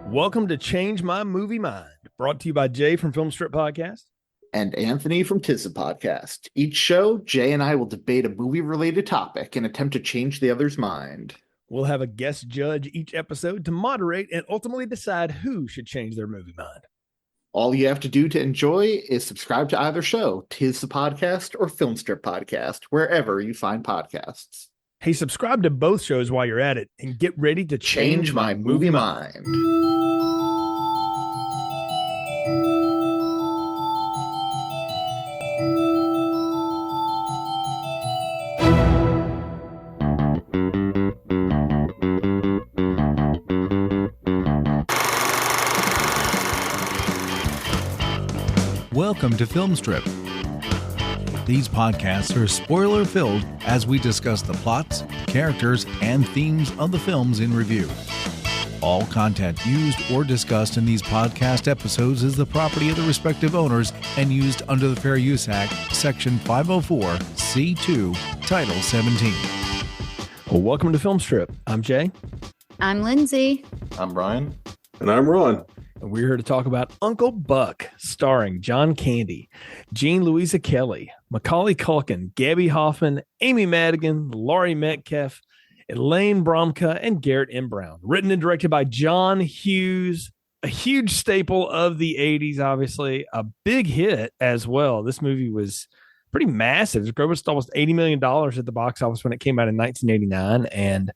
Welcome to Change My Movie Mind, brought to you by Jay from Film Strip Podcast. And Anthony from Tissa Podcast. Each show, Jay and I will debate a movie-related topic and attempt to change the other's mind. We'll have a guest judge each episode to moderate and ultimately decide who should change their movie mind. All you have to do to enjoy is subscribe to either show, Tissa Podcast or Film Strip Podcast, wherever you find podcasts. Hey, subscribe to both shows while you're at it and get ready to change my movie mind. Welcome to Film Strip. These podcasts are spoiler-filled as we discuss the plots, characters, and themes of the films in review. All content used or discussed in these podcast episodes is the property of the respective owners and used under the Fair Use Act, Section 504(c)(2), Title 17. Well, welcome to Film Strip. I'm Jay. I'm Lindsey. I'm Brian. And I'm Ron. And we're here to talk about Uncle Buck, starring John Candy, Jean Louisa Kelly, Macaulay Culkin, Gabby Hoffman, Amy Madigan, Laurie Metcalf, Elaine Bromka, and Garrett M. Brown. Written and directed by John Hughes, a huge staple of the 80s, obviously. A big hit as well. This movie was pretty massive. It grossed almost $80 million at the box office when it came out in 1989. And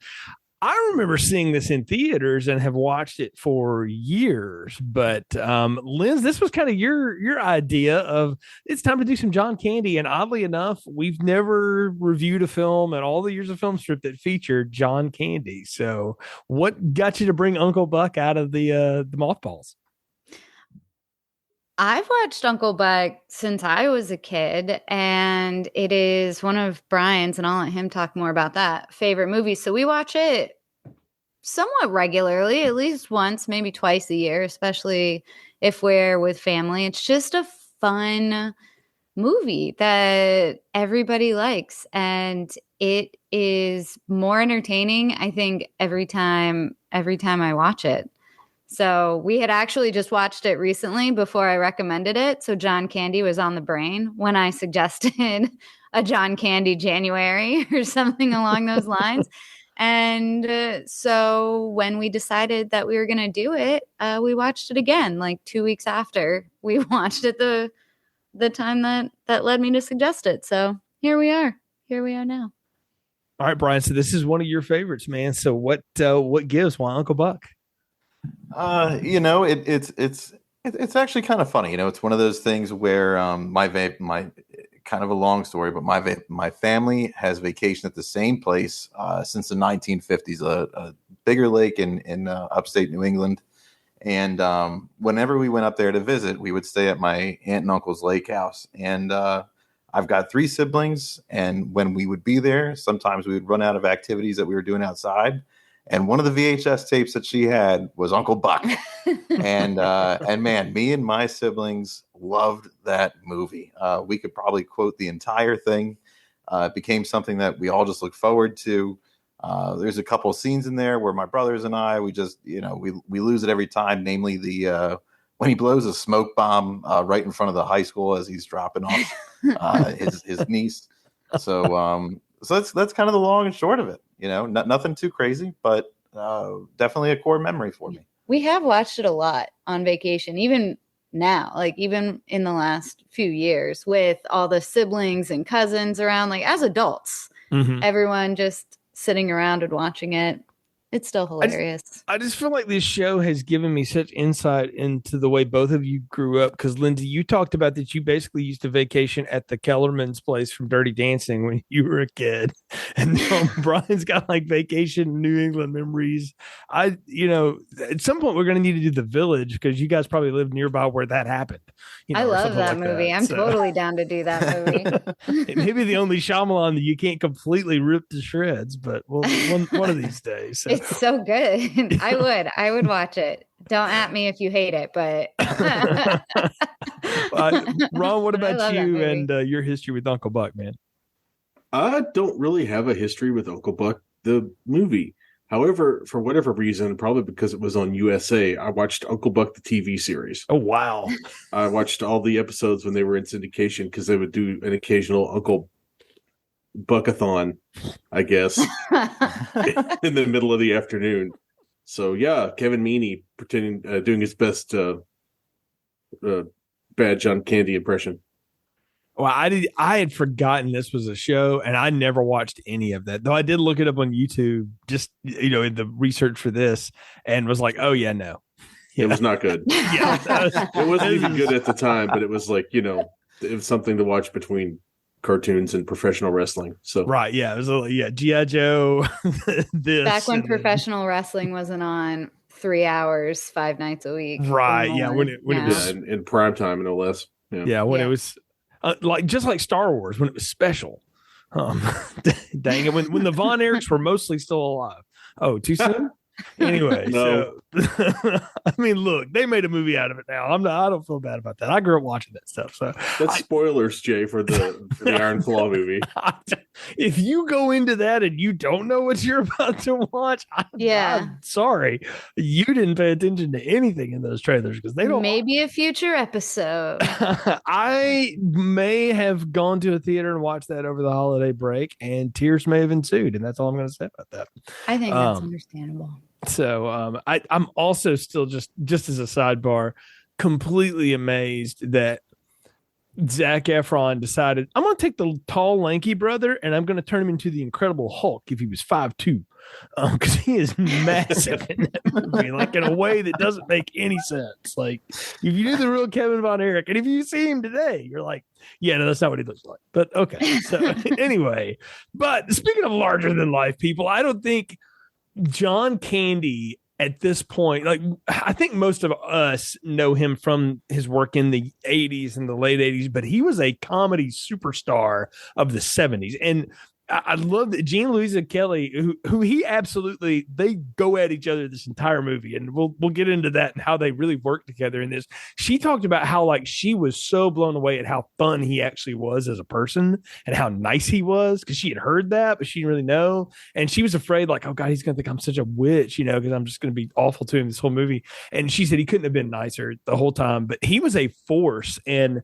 I remember seeing this in theaters and have watched it for years. But Linz, this was kind of your idea of it's time to do some John Candy. And oddly enough, we've never reviewed a film in all the years of Film Strip that featured John Candy. So what got you to bring Uncle Buck out of the mothballs? I've watched Uncle Buck since I was a kid, and it is one of Brian's, and I'll let him talk more about that, favorite movies. So we watch it somewhat regularly, at least once, maybe twice a year, especially if we're with family. It's just a fun movie that everybody likes, and it is more entertaining, I think, every time I watch it. So we had actually just watched it recently before I recommended it. So John Candy was on the brain when I suggested a John Candy January or something along those lines. And so when we decided that we were going to do it, we watched it again, like 2 weeks after we watched it the time that led me to suggest it. So here we are now. All right, Brian. So this is one of your favorites, man. So what gives? Why Uncle Buck? It's actually kind of funny. It's one of those things where my kind of a long story, but my family has vacationed at the same place since the 1950s, a bigger lake in upstate New England. And whenever we went up there to visit, we would stay at my aunt and uncle's lake house. And I've got 3 siblings, and when we would be there, sometimes we would run out of activities that we were doing outside. And one of the VHS tapes that she had was Uncle Buck. and man, me and my siblings loved that movie. We could probably quote the entire thing. It became something that we all just look forward to. There's a couple of scenes in there where my brothers and I, we just, we lose it every time. Namely when he blows a smoke bomb right in front of the high school as he's dropping off his niece. So that's kind of the long and short of it. Nothing too crazy, but definitely a core memory for me. We have watched it a lot on vacation, even now, like even in the last few years with all the siblings and cousins around, like as adults, everyone just sitting around and watching it. It's still hilarious. I just feel like this show has given me such insight into the way both of you grew up. Because, Lindsey, you talked about that you basically used to vacation at the Kellerman's place from Dirty Dancing when you were a kid. And Brian's got like vacation New England memories. At some point we're going to need to do The Village because you guys probably live nearby where that happened. I love that movie. I'm totally down to do that movie. It may be the only Shyamalan that you can't completely rip to shreds, but one of these days. So. It's so good. I would watch it. Don't at me if you hate it, but Ron, what about you and your history with Uncle Buck, man? I don't really have a history with Uncle Buck, the movie. However, for whatever reason, probably because it was on USA, I watched Uncle Buck, the TV series. Oh, wow. I watched all the episodes when they were in syndication because they would do an occasional Uncle Buckathon, I guess, in the middle of the afternoon. So, yeah, Kevin Meaney pretending, doing his best bad John Candy impression. Well, I had forgotten this was a show, and I never watched any of that. Though I did look it up on YouTube, just in the research for this, and was like, "Oh yeah, no, it was not good." It wasn't even good at the time, but it was like it was something to watch between cartoons and professional wrestling. So right, yeah, it was G.I. Joe. This back when professional wrestling wasn't on 3 hours, 5 nights a week. Right, yeah, when it was in prime time, no less. Yeah, when it was. Just like Star Wars when it was special. Dang it, when the Von Erichs were mostly still alive. Oh, too soon? Anyway, No. So I mean, look, they made a movie out of it now. I don't feel bad about that. I grew up watching that stuff. So that's spoilers, Jay, for the Iron Claw movie. If you go into that and you don't know what you're about to watch, I'm sorry. You didn't pay attention to anything in those trailers because they don't. Maybe a future episode. I may have gone to a theater and watched that over the holiday break, and tears may have ensued, and that's all I'm going to say about that. I think that's understandable. So I'm also still just as a sidebar, completely amazed that Zac Efron decided I'm going to take the tall, lanky brother and I'm going to turn him into the Incredible Hulk if he was 5'2", because he is massive in that movie, like in a way that doesn't make any sense. Like if you knew the real Kevin Von Erich, and if you see him today, you're like, yeah, no, that's not what he looks like. But okay, so anyway, but speaking of larger than life people, I don't think John Candy at this point, like I think most of us know him from his work in the 80s and the late 80s, but he was a comedy superstar of the 70s. And I love that Jean Louisa Kelly, who he absolutely, they go at each other this entire movie, and we'll get into that and how they really work together in this. She talked about how like she was so blown away at how fun he actually was as a person and how nice he was, because she had heard that, but she didn't really know, and she was afraid like, oh God, he's gonna think I'm such a witch, because I'm just gonna be awful to him this whole movie. And she said he couldn't have been nicer the whole time, but he was a force. And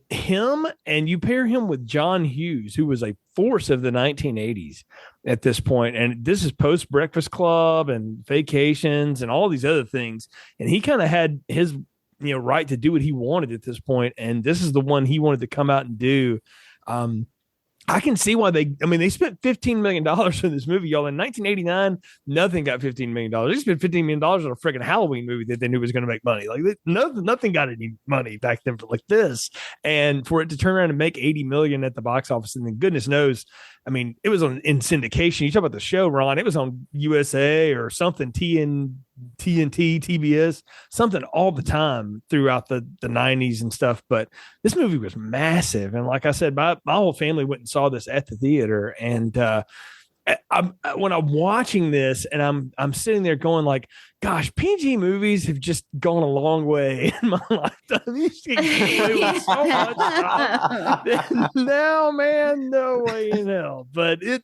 him, and you pair him with John Hughes, who was a force of the 1980s at this point, and this is post Breakfast Club and Vacations and all these other things, and he kind of had his right to do what he wanted at this point, and this is the one he wanted to come out and do. I can see why they spent $15 million on this movie, y'all. In 1989, nothing got $15 million. They spent $15 million on a freaking Halloween movie that they knew was going to make money. Like nothing got any money back then for like this. And for it to turn around and make $80 million at the box office, and then goodness knows, it was in syndication. You talk about the show, Ron, it was on USA or something, TNT, TBS, something all the time throughout the 90s and stuff. But this movie was massive. And like I said, my whole family went and saw this at the theater. And when I'm watching this and I'm sitting there going like, gosh, PG movies have just gone a long way in my lifetime. These things get away with so much stuff. Now, man, no way in hell. But it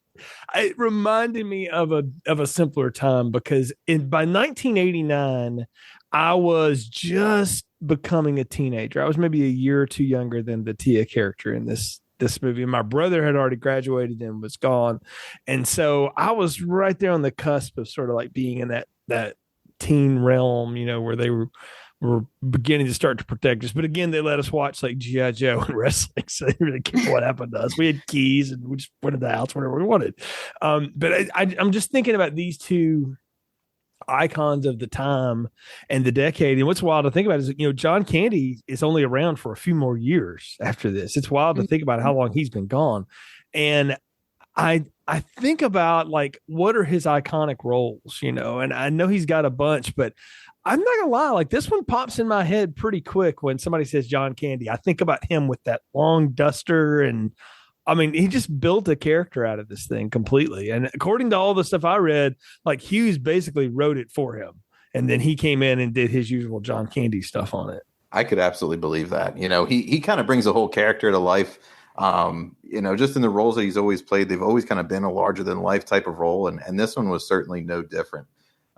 reminded me of a simpler time, because by 1989, I was just becoming a teenager. I was maybe a year or two younger than the Tia character in this movie. My brother had already graduated and was gone. And so I was right there on the cusp of sort of like being in that teen realm, where they were beginning to start to protect us. But again, they let us watch like G.I. Joe and wrestling. So they really cared what happened to us. We had keys and we just went to the house whenever we wanted. But I'm just thinking about these two icons of the time and the decade. And what's wild to think about is, John Candy is only around for a few more years after this. It's wild to think about how long he's been gone. And I think about like, what are his iconic roles, and I know he's got a bunch, but I'm not gonna lie, like this one pops in my head pretty quick when somebody says John Candy. I think about him with that long duster, and he just built a character out of this thing completely. And according to all the stuff I read, like Hughes basically wrote it for him, and then he came in and did his usual John Candy stuff on it. I could absolutely believe that. He kind of brings the whole character to life. Just in the roles that he's always played, they've always kind of been a larger than life type of role. And this one was certainly no different.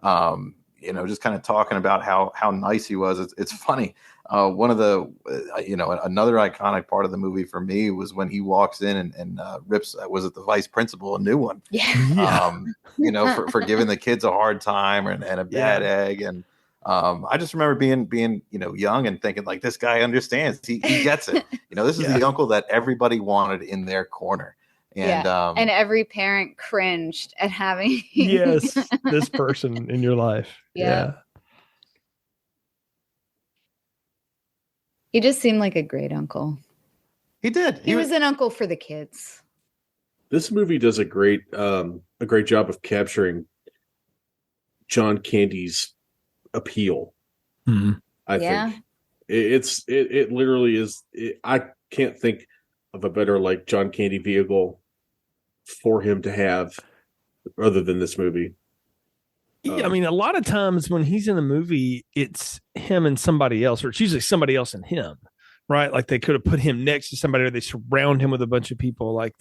Just kind of talking about how nice he was. It's funny. One of the, another iconic part of the movie for me was when he walks in and rips, was it the vice principal, a new one? Yeah. For giving the kids a hard time and a bad egg. And I just remember being young and thinking like, this guy understands. He gets it. This is the uncle that everybody wanted in their corner. And and every parent cringed at having this person in your life. Yeah. He just seemed like a great uncle. He did. He was an uncle for the kids. This movie does a great job of capturing John Candy's appeal. Mm-hmm. I think it literally is. I can't think of a better like John Candy vehicle for him to have other than this movie. Yeah, I mean, a lot of times when he's in a movie, it's him and somebody else, or it's usually somebody else and him, right? Like they could have put him next to somebody, or they surround him with a bunch of people. Like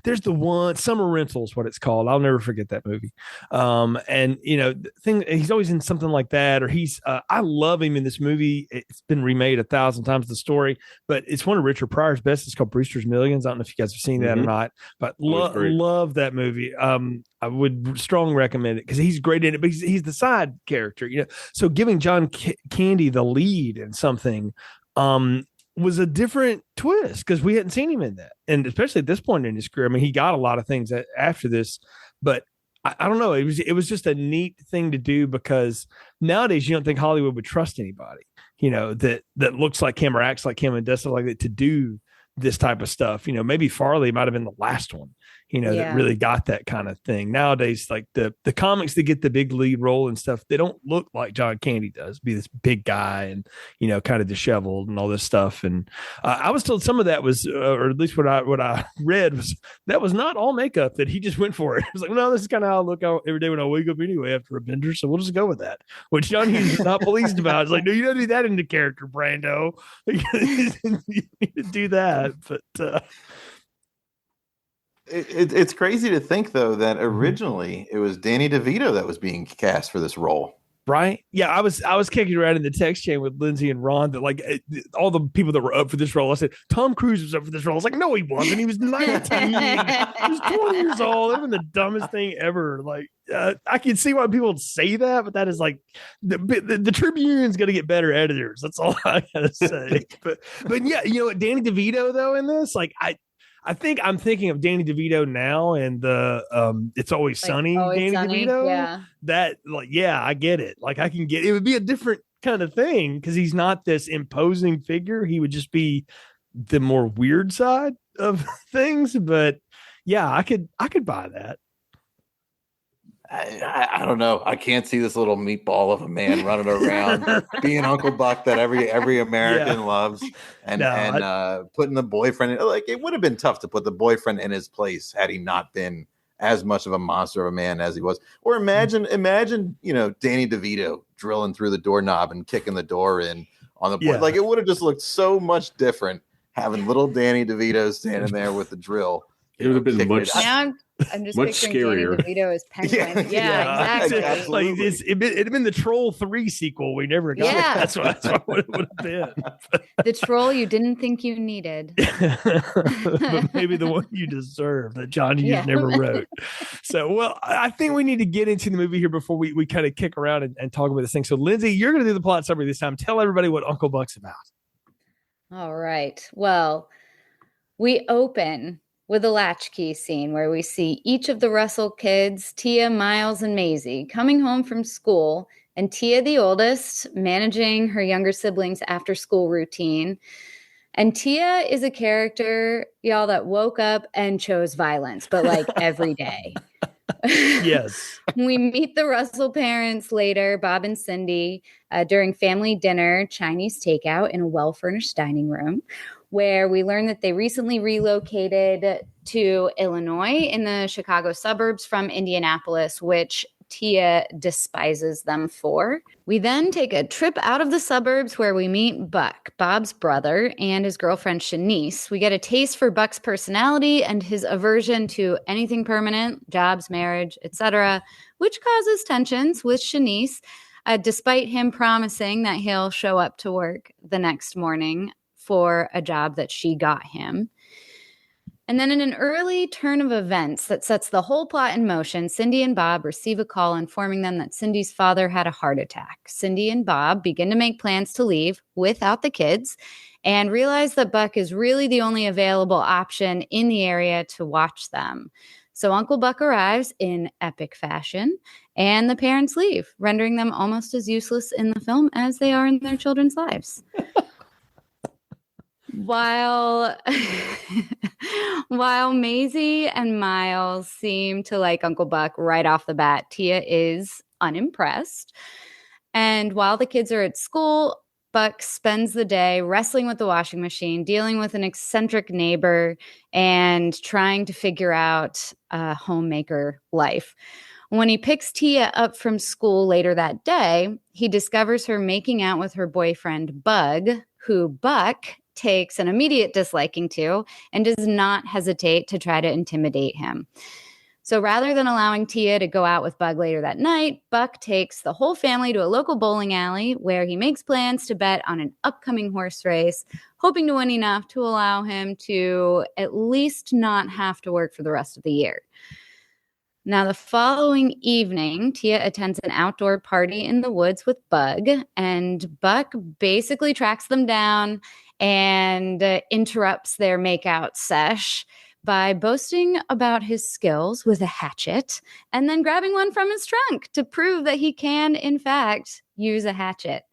there's the one Summer Rentals, what it's called. I'll never forget that movie. And the thing, he's always in something like that, or he's. I love him in this movie. It's been remade 1,000 times, the story, but it's one of Richard Pryor's best. It's called Brewster's Millions. I don't know if you guys have seen that or not, but love that movie. I would strongly recommend it because he's great in it, but he's the side character, So giving John Candy the lead in something was a different twist because we hadn't seen him in that, and especially at this point in his career. I mean, he got a lot of things after this, but I don't know. It was just a neat thing to do because nowadays you don't think Hollywood would trust anybody, that looks like him or acts like him and does stuff like that to do this type of stuff. Maybe Farley might have been the last one, that really got that kind of thing. Nowadays, like the comics that get the big lead role and stuff, they don't look like John Candy does, be this big guy and, kind of disheveled and all this stuff. And I was told some of that was, or at least what I read was that was not all makeup, that he just went for it. It was like, no, this is kind of how I look out every day when I wake up anyway after a bender. So we'll just go with that, which John Hughes is not pleased about. It's like, no, you don't do that into character, Brando. You need to do that. But it's crazy to think though that originally it was Danny DeVito that was being cast for this role, right? Yeah, I was kicking around in the text chain with Lindsey and Ron that like all the people that were up for this role. I said Tom Cruise was up for this role. I was like, no, he wasn't. He was 19. He was 20 years old. That was the dumbest thing ever. Like I can see why people would say that, but that is like the Tribune's going to get better editors. That's all I gotta say. but yeah, Danny DeVito though in this, like I think I'm thinking of Danny DeVito now and the It's Always Sunny Danny DeVito. Yeah. That I get it. Like I can get it would be a different kind of thing because he's not this imposing figure. He would just be the more weird side of things. But yeah, I could buy that. I don't know. I can't see this little meatball of a man running around being Uncle Buck that every American loves, and putting the boyfriend in, like it would have been tough to put the boyfriend in his place had he not been as much of a monster of a man as he was. Or imagine Danny DeVito drilling through the doorknob and kicking the door in on the board. Like it would have just looked so much different having little Danny DeVito standing there with the drill. It would have been much. I'm just much picturing scarier. Danny DeVito as Penguin. Yeah, exactly. Like it'd been the Troll 3 sequel we never got. Yeah. That's what it would have been. The troll you didn't think you needed. But maybe the one you deserve that John Hughes never wrote. So, well, I think we need to get into the movie here before we kind of kick around and talk about this thing. So, Lindsey, you're going to do the plot summary this time. Tell everybody what Uncle Buck's about. All right. Well, we open with a latchkey scene where we see each of the Russell kids, Tia, Miles, and Maisie, coming home from school, and Tia, the oldest, managing her younger siblings' after-school routine. And Tia is a character, y'all, that woke up and chose violence, but like every day. Yes. We meet the Russell parents later, Bob and Cindy, during family dinner, Chinese takeout in a well-furnished dining room, where we learn that they recently relocated to Illinois in the Chicago suburbs from Indianapolis, which Tia despises them for. We then take a trip out of the suburbs where we meet Buck, Bob's brother, and his girlfriend Shanice. We get a taste for Buck's personality and his aversion to anything permanent, jobs, marriage, etc., which causes tensions with Shanice, despite him promising that he'll show up to work the next morning for a job that she got him. And then in an early turn of events that sets the whole plot in motion, Cindy and Bob receive a call informing them that Cindy's father had a heart attack. Cindy and Bob begin to make plans to leave without the kids and realize that Buck is really the only available option in the area to watch them. So Uncle Buck arrives in epic fashion and the parents leave, rendering them almost as useless in the film as they are in their children's lives. While Maisie and Miles seem to like Uncle Buck right off the bat, Tia is unimpressed. And while the kids are at school, Buck spends the day wrestling with the washing machine, dealing with an eccentric neighbor, and trying to figure out homemaker life. When he picks Tia up from school later that day, he discovers her making out with her boyfriend, Bug, who Buck takes an immediate disliking to and does not hesitate to try to intimidate him. So rather than allowing Tia to go out with Bug later that night, Buck takes the whole family to a local bowling alley where he makes plans to bet on an upcoming horse race, hoping to win enough to allow him to at least not have to work for the rest of the year. Now, the following evening, Tia attends an outdoor party in the woods with Bug, and Buck basically tracks them down and interrupts their makeout sesh by boasting about his skills with a hatchet and then grabbing one from his trunk to prove that he can, in fact, use a hatchet.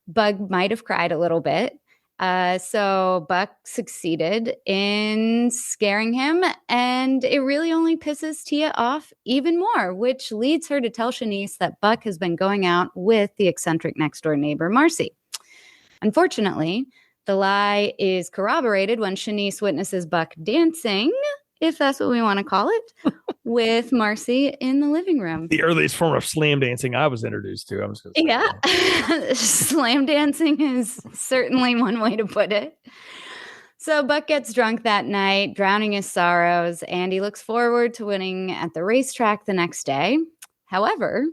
Bug might have cried a little bit. So Buck succeeded in scaring him, and it really only pisses Tia off even more, which leads her to tell Shanice that Buck has been going out with the eccentric next-door neighbor, Marcy. Unfortunately, the lie is corroborated when Shanice witnesses Buck dancing, if that's what we want to call it, with Marcy in the living room. The earliest form of slam dancing I was introduced to. I'm just gonna say yeah. Slam dancing is certainly one way to put it. So Buck gets drunk that night, drowning his sorrows, and he looks forward to winning at the racetrack the next day. However,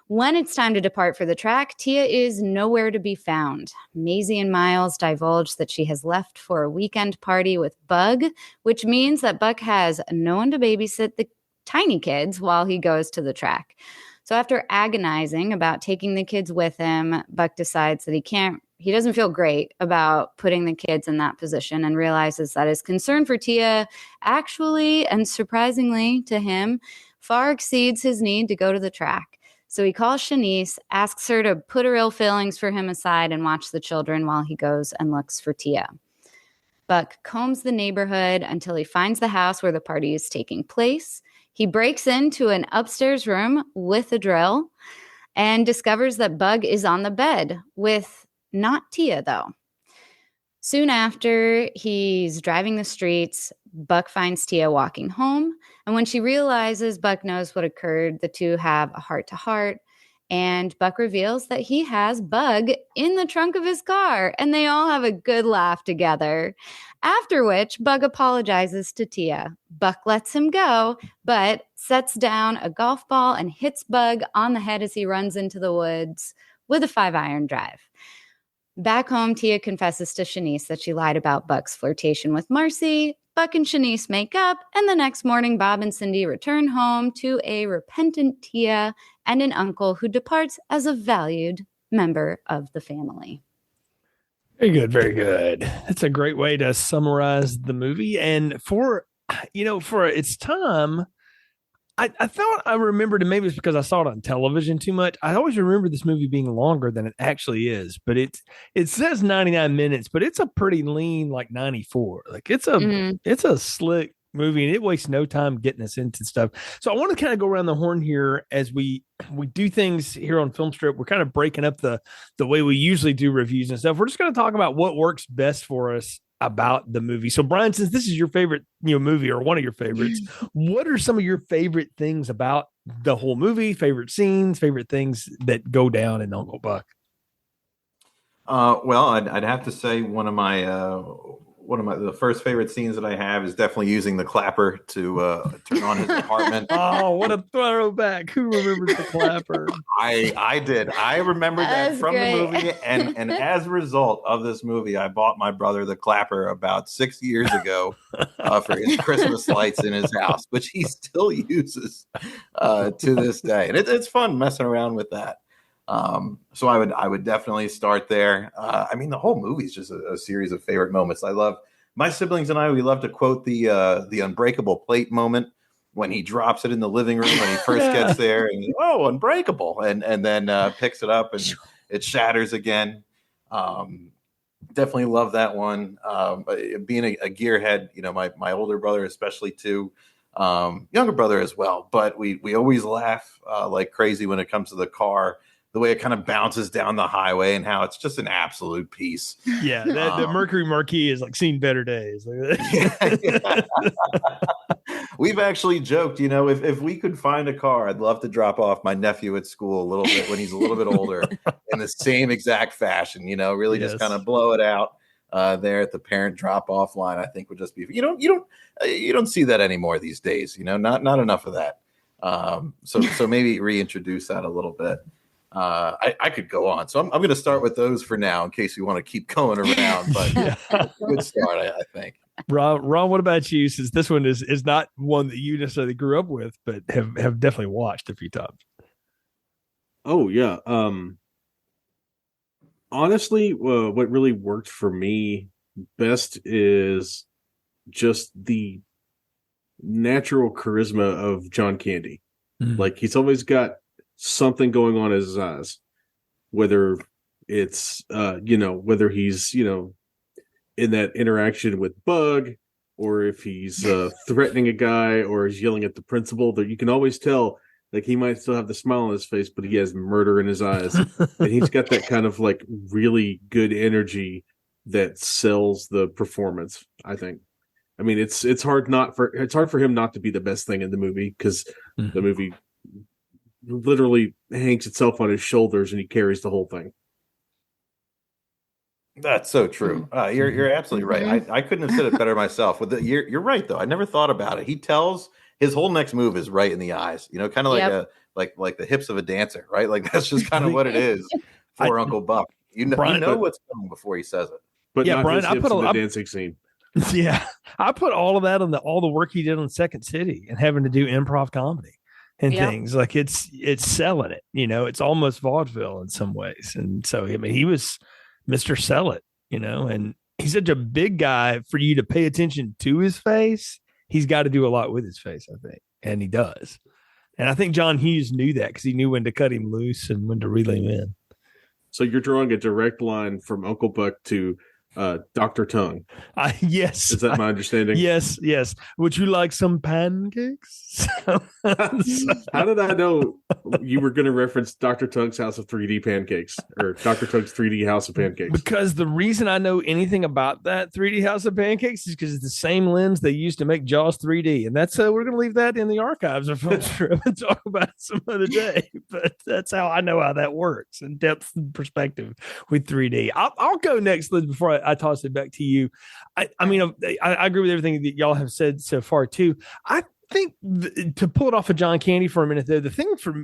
when it's time to depart for the track, Tia is nowhere to be found. Maisie and Miles divulge that she has left for a weekend party with Bug, which means that Buck has no one to babysit the tiny kids while he goes to the track. So after agonizing about taking the kids with him, Buck decides that he doesn't feel great about putting the kids in that position and realizes that his concern for Tia actually, and surprisingly to him, far exceeds his need to go to the track. So he calls Shanice, asks her to put her ill feelings for him aside and watch the children while he goes and looks for Tia. Buck combs the neighborhood until he finds the house where the party is taking place. He breaks into an upstairs room with a drill and discovers that Bug is on the bed with not Tia, though. Soon after he's driving the streets, Buck finds Tia walking home. And when she realizes Buck knows what occurred, the two have a heart-to-heart. And Buck reveals that he has Bug in the trunk of his car. And they all have a good laugh together. After which, Bug apologizes to Tia. Buck lets him go, but sets down a golf ball and hits Bug on the head as he runs into the woods with a 5-iron drive. Back home, Tia confesses to Shanice that she lied about Buck's flirtation with Marcy. Buck and Shanice make up, and the next morning, Bob and Cindy return home to a repentant Tia and an uncle who departs as a valued member of the family. Very good, very good. That's a great way to summarize the movie. And for its time, I thought I remembered, and maybe it's because I saw it on television too much. I always remember this movie being longer than it actually is, but it says 99 minutes, but it's a pretty lean, like 94. Like it's a slick movie, and it wastes no time getting us into stuff. So I want to kind of go around the horn here as we do things here on Film Strip. We're kind of breaking up the way we usually do reviews and stuff. We're just going to talk about what works best for us about the movie. So Brian, since this is your favorite movie or one of your favorites, what are some of your favorite things about the whole movie, favorite scenes, favorite things that go down in Uncle Buck. Well, I'd have to say one of the first favorite scenes that I have is definitely using the clapper to turn on his apartment. Oh, what a throwback! Who remembers the clapper? I did. I remember that That's from great. the movie, and as a result of this movie, I bought my brother the clapper about 6 years ago for his Christmas lights in his house, which he still uses to this day, and it's fun messing around with that. So I would definitely start there. I mean, the whole movie is just a series of favorite moments. I love my siblings and I. We love to quote the unbreakable plate moment when he drops it in the living room when he first gets there, and unbreakable, and then picks it up and it shatters again. Definitely love that one. Being a gearhead, my older brother especially too, younger brother as well. But we always laugh like crazy when it comes to the car. The way it kind of bounces down the highway and how it's just an absolute piece. Yeah, the Mercury Marquis is like seen better days. Yeah. We've actually joked, if we could find a car, I'd love to drop off my nephew at school a little bit when he's a little bit older in the same exact fashion, really just kind of blow it out there at the parent drop-off line. I think would just be, you don't see that anymore these days, not enough of that. So maybe reintroduce that a little bit. I could go on, so I'm going to start with those for now in case you want to keep going around. But good start, I think. Ron, what about you? Since this one is not one that you necessarily grew up with, but have definitely watched a few times. Oh yeah. Honestly, what really worked for me best is just the natural charisma of John Candy. Mm-hmm. Like he's always got something going on in his eyes, whether it's whether he's in that interaction with Bug, or if he's threatening a guy or is yelling at the principal, that you can always tell like he might still have the smile on his face, but he has murder in his eyes. And he's got that kind of like really good energy that sells the performance, I think. I mean, it's hard for him not to be the best thing in the movie, because the movie literally hangs itself on his shoulders and he carries the whole thing. That's so true. You're absolutely right. I couldn't have said it better myself. You're right though. I never thought about it. He tells his whole next move is right in the eyes. Kind of like like the hips of a dancer, right? Like that's just kind of what it is for Uncle Buck. Brian, you know what's coming before he says it. But yeah, Brian, I put the dancing scene. Yeah, I put all of that on all the work he did on Second City and having to do improv comedy and things. Like it's selling it. It's almost vaudeville in some ways. And so I mean, he was Mr. Sell It, and he's such a big guy for you to pay attention to his face. He's got to do a lot with his face, I think, and he does. And I think John Hughes knew that because he knew when to cut him loose and when to reel him in. So you're drawing a direct line from Uncle Buck to Dr. Tongue. Yes. Is that my understanding? Yes. Would you like some pancakes? How did I know you were going to reference Dr. Tongue's House of 3D Pancakes, or Dr. Tongue's 3D House of Pancakes? Because the reason I know anything about that 3D House of Pancakes is because it's the same lens they used to make Jaws 3D. And that's we're going to leave that in the archives of Film Strip and talk about it some other day. But that's how I know how that works in depth and perspective with 3D. I'll go next, Liz, before I toss it back to you. I mean, I agree with everything that y'all have said so far too. I think to pull it off of John Candy for a minute there,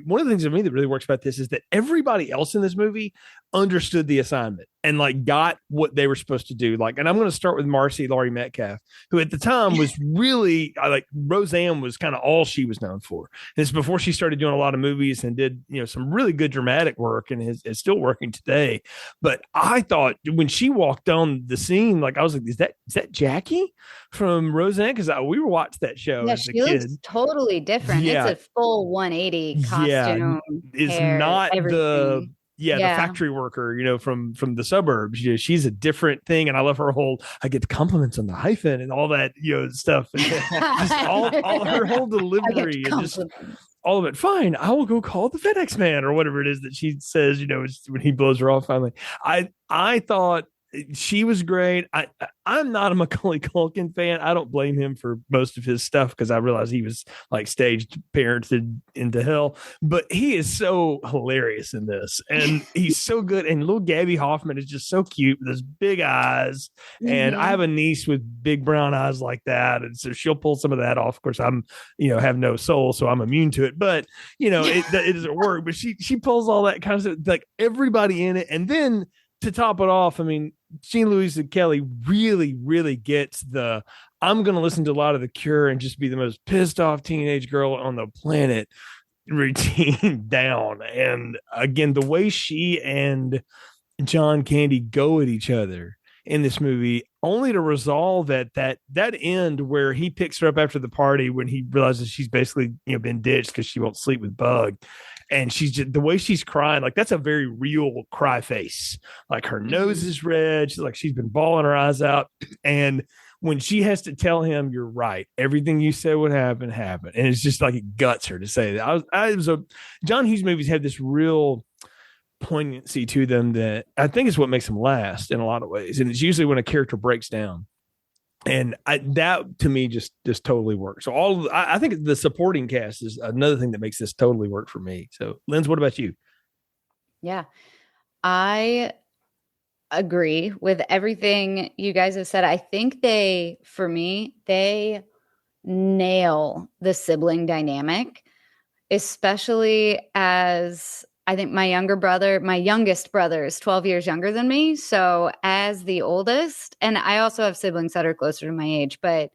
one of the things to me that really works about this is that everybody else in this movie understood the assignment and like got what they were supposed to do. Like, and I'm going to start with Marcy Laurie Metcalf, who at the time was really like Roseanne was kind of all she was known for. This before she started doing a lot of movies and did, some really good dramatic work and is still working today. But I thought when she walked on the scene, like I was like, is that Jackie from Roseanne? Because we were watching that show as a kid. Looks totally different. Yeah. It's a full 180 costume. Yeah, is hair, not everything. the factory worker, from the suburbs. She's a different thing, and I love her whole. I get the compliments on the hyphen and all that, stuff. And just all her whole delivery and just all of it. Fine, I will go call the FedEx man or whatever it is that she says. When he blows her off finally. I thought she was great. I'm not a Macaulay Culkin fan. I don't blame him for most of his stuff because I realized he was like staged parented into hell. But he is so hilarious in this, and he's so good. And little Gabby Hoffman is just so cute with those big eyes. And I have a niece with big brown eyes like that, and so she'll pull some of that off. Of course, I'm have no soul, so I'm immune to it. But it doesn't work. But she pulls all that kind of stuff, like everybody in it, and then to top it off, I mean, Jean Louisa Kelly really, really gets the I'm going to listen to a lot of The Cure and just be the most pissed off teenage girl on the planet routine down. And again, the way she and John Candy go at each other in this movie, only to resolve that end where he picks her up after the party when he realizes she's basically been ditched because she won't sleep with Bug. And she's just, the way she's crying, like that's a very real cry face. Like her nose is red. She's like, she's been bawling her eyes out. And when she has to tell him, you're right, everything you said would happen, happened. And it's just like, it guts her to say that. John Hughes movies have this real poignancy to them that I think is what makes them last in a lot of ways. And it's usually when a character breaks down. And that to me just totally works. So I think the supporting cast is another thing that makes this totally work for me. So Linz, what about you? Yeah, I agree with everything you guys have said. I think they nail the sibling dynamic, especially as I think my youngest brother is 12 years younger than me. So as the oldest, and I also have siblings that are closer to my age, but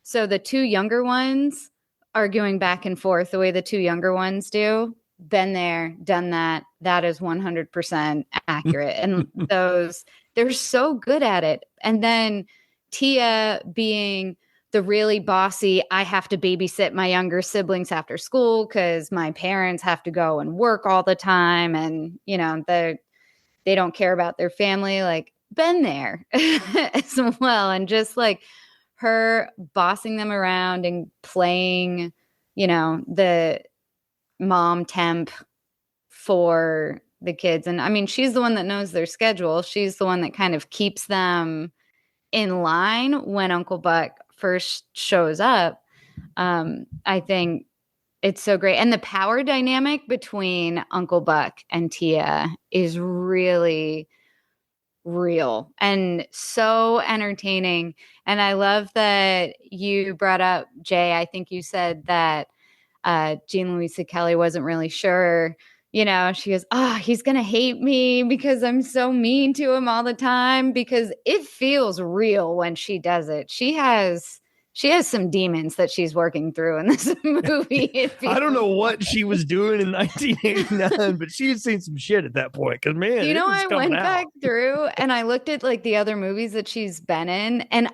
so the two younger ones arguing back and forth the way the two younger ones do, been there, done that. That is 100% accurate. And they're so good at it. And then Tia being the really bossy, I have to babysit my younger siblings after school because my parents have to go and work all the time. And, they don't care about their family. Like, been there as well. And just like her bossing them around and playing, the mom temp for the kids. And I mean, she's the one that knows their schedule. She's the one that kind of keeps them in line when Uncle Buck first shows up. I think it's so great. And the power dynamic between Uncle Buck and Tia is really real and so entertaining. And I love that you brought up, Jay, I think you said that Jean Louisa Kelly wasn't really sure. She goes, he's going to hate me because I'm so mean to him all the time, because it feels real when she does it. She has some demons that she's working through in this movie. I don't know what she was doing in 1989, but she had seen some shit at that point. Because man, I went back through and I looked at like the other movies that she's been in, and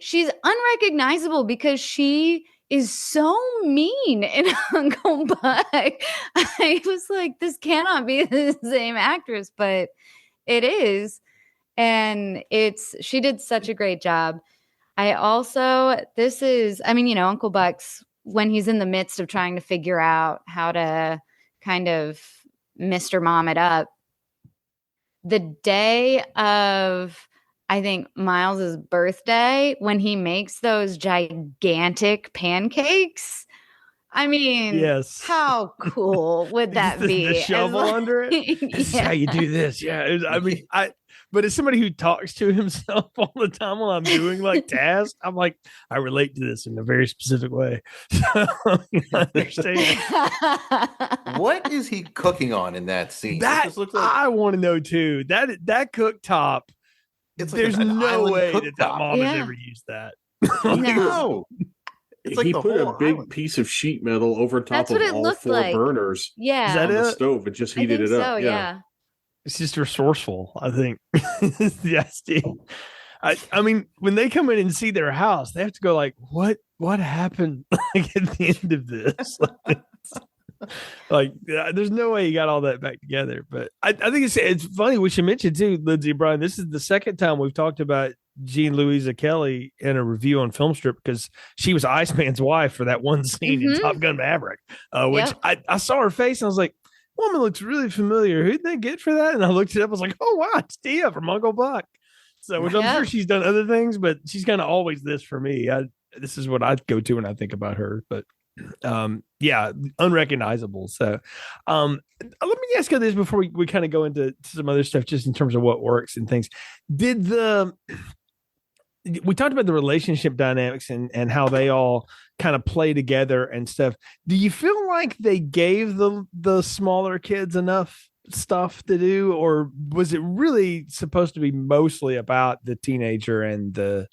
she's unrecognizable because she is so mean in Uncle Buck. I was like, this cannot be the same actress, but it is. And she did such a great job. Uncle Buck's, when he's in the midst of trying to figure out how to kind of Mr. Mom it up, the day of, I think, Miles's birthday, when he makes those gigantic pancakes. I mean, yes. How cool would that be? The shovel under it? This is how you do this. Yeah. But as somebody who talks to himself all the time while I'm doing like tasks, I'm like, I relate to this in a very specific way. So I understand. What is he cooking on in that scene? I want to know too. That cooktop. It's like there's no way that mom has ever used that. No. It's like he put a big piece of sheet metal over top of all four burners. Yeah. Is that on it? The stove. It just heated it up. So, yeah. It's just resourceful, I think. Yes, I mean, when they come in and see their house, they have to go like, what happened like at the end of this? There's no way you got all that back together. But I think it's funny we should mention too, Lindsey, Brian, this is the second time we've talked about Jean Louisa Kelly in a review on Filmstrip, because she was Iceman's wife for that one scene in Top Gun Maverick, which I saw her face and I was like, woman looks really familiar. Who'd they get for that? And I looked it up. I was like, oh wow, it's Tia from Uncle Buck. So, which I'm sure she's done other things, but she's kind of always this for me. This is what I go to when I think about her. But yeah, unrecognizable. So let me ask you this before we kind of go into some other stuff, just in terms of what works and things. We talked about the relationship dynamics and how they all kind of play together and stuff. Do you feel like they gave the smaller kids enough stuff to do, or was it really supposed to be mostly about the teenager and the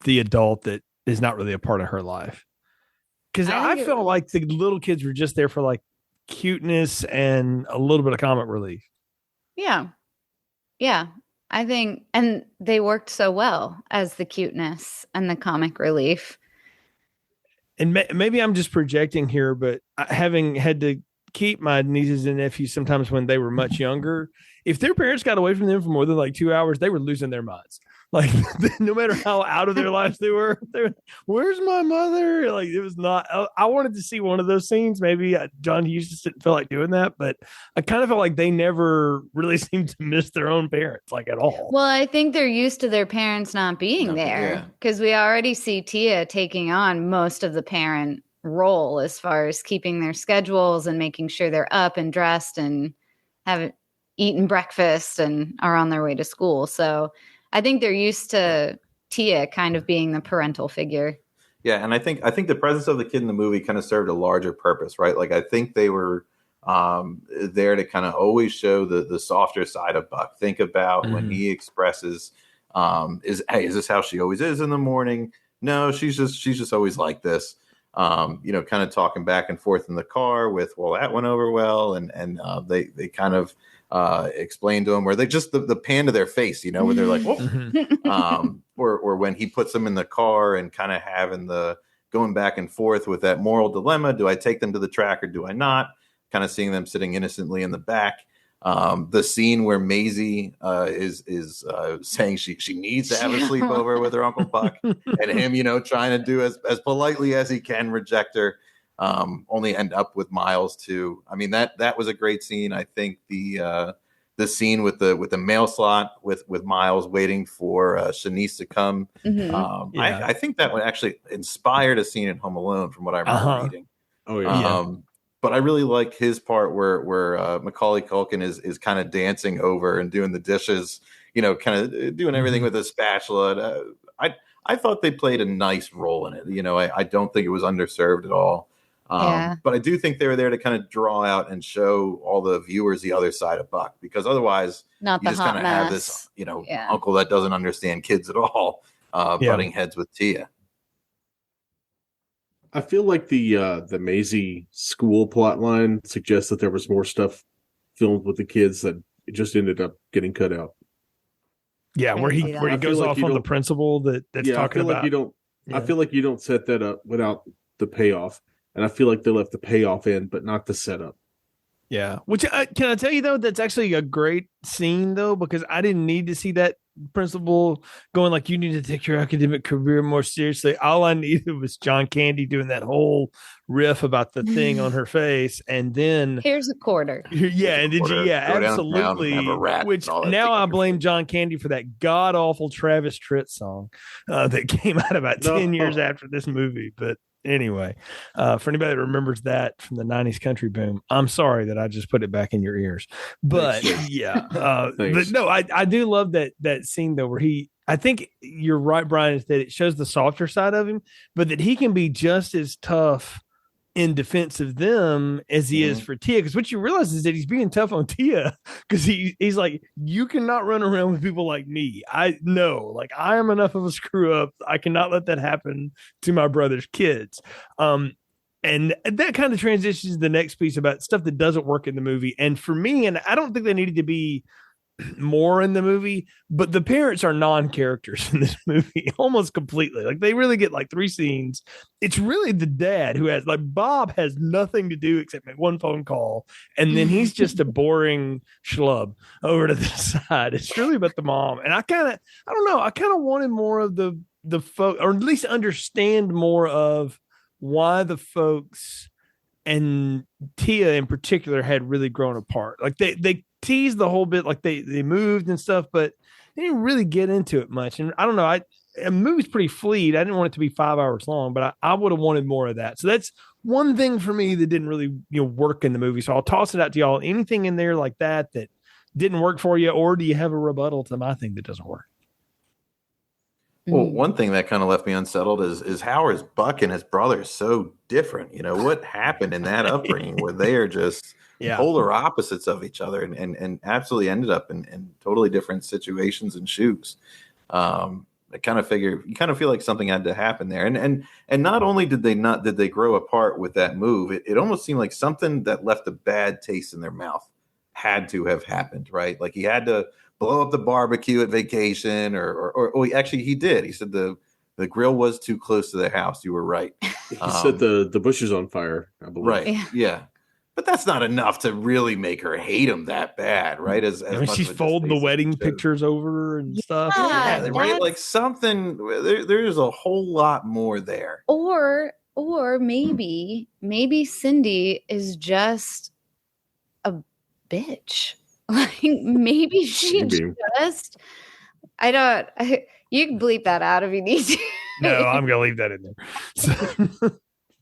adult that is not really a part of her life? Because I felt like the little kids were just there for like cuteness and a little bit of comic relief. Yeah. I think, and they worked so well as the cuteness and the comic relief. And maybe I'm just projecting here, but having had to keep my nieces and nephews sometimes when they were much younger, if their parents got away from them for more than like 2 hours, they were losing their minds. Like, no matter how out of their lives they were, where's my mother? Like, it was not. I wanted to see one of those scenes. Maybe John Hughes just didn't feel like doing that, but I kind of felt like they never really seemed to miss their own parents, like, at all. Well, I think they're used to their parents not being there, because we already see Tia taking on most of the parent role as far as keeping their schedules and making sure they're up and dressed and have eaten breakfast and are on their way to school. So I think they're used to Tia kind of being the parental figure. Yeah, and I think the presence of the kid in the movie kind of served a larger purpose, right? Like, I think they were there to kind of always show the softer side of Buck. Think about when he expresses, is this how she always is in the morning? No, she's just always like this. Kind of talking back and forth in the car with, well, that went over well, and they kind of explain to him where they just the pan to their face, where they're like, whoa. Or when he puts them in the car and kind of having the going back and forth with that moral dilemma. Do I take them to the track or do I not? Kind of seeing them sitting innocently in the back. The scene where Maisie is saying she needs to have a sleepover with her Uncle Buck, and him, trying to do as politely as he can reject her, only end up with Miles too. I mean, that was a great scene. I think the scene with the mail slot with Miles waiting for Shanice to come. I think that one actually inspired a scene in Home Alone from what I remember reading. Oh yeah. But I really like his part where Macaulay Culkin is kind of dancing over and doing the dishes, kind of doing everything with a spatula. I thought they played a nice role in it. I don't think it was underserved at all. But I do think they were there to kind of draw out and show all the viewers the other side of Buck, because otherwise you just kind of have this, uncle that doesn't understand kids at all, butting heads with Tia. I feel like the Maisie school plot line suggests that there was more stuff filmed with the kids that just ended up getting cut out. Yeah, where he goes off on the principal that's talking about. I feel like you don't set that up without the payoff, and I feel like they left the payoff in, but not the setup. Yeah, which can I tell you though, that's actually a great scene though, because I didn't need to see that principal going like, you need to take your academic career more seriously. All I needed was John Candy doing that whole riff about the thing on her face, and then here's a quarter. Yeah, and did you? Yeah, absolutely. Which now I blame John Candy for that god awful Travis Tritt song that came out about 10 years after this movie, but. Anyway, for anybody that remembers that from the 90s country boom, I'm sorry that I just put it back in your ears. But yeah, but no, I do love that scene though, where I think you're right, Brian, is that it shows the softer side of him, but that he can be just as tough in defense of them as he is for Tia. Because what you realize is that he's being tough on Tia, because he's like, you cannot run around with people like me. I am enough of a screw up. I cannot let that happen to my brother's kids. And that kind of transitions to the next piece about stuff that doesn't work in the movie. And for me, and I don't think they needed to be more in the movie, but the parents are non-characters in this movie almost completely. Like, they really get like 3 scenes. It's really the dad who has, like, Bob has nothing to do except make one phone call, and then he's just a boring schlub over to the side. It's really about the mom. And I kind of wanted more of the folk, or at least understand more of why the folks and Tia in particular had really grown apart. Like, they teased the whole bit, like they moved and stuff, but They didn't really get into it much. And I don't know. A movie's pretty fleet. I didn't want it to be 5 hours long, but I would have wanted more of that. So that's one thing for me that didn't really work in the movie. So I'll toss it out to y'all. Anything in there like that didn't work for you, or do you have a rebuttal to my thing that doesn't work? Well, one thing that kind of left me unsettled is how is Buck and his brother so different? What happened in that upbringing where they are just polar opposites of each other and absolutely ended up in totally different situations and shoes. I kind of figure you kind of feel like something had to happen there. And not only did they grow apart with that move, it almost seemed like something that left a bad taste in their mouth had to have happened, right? Like he had to blow up the barbecue at vacation or actually he did. He said the grill was too close to the house. You were right. He set the bushes on fire, I believe. Right. Yeah. But that's not enough to really make her hate him that bad, right? As she's folding the wedding pictures over and stuff. Yeah, right. Like something. There's a whole lot more there. Or maybe Cindy is just a bitch. Like maybe she just. You can bleep that out if you need to. No, I'm gonna leave that in there.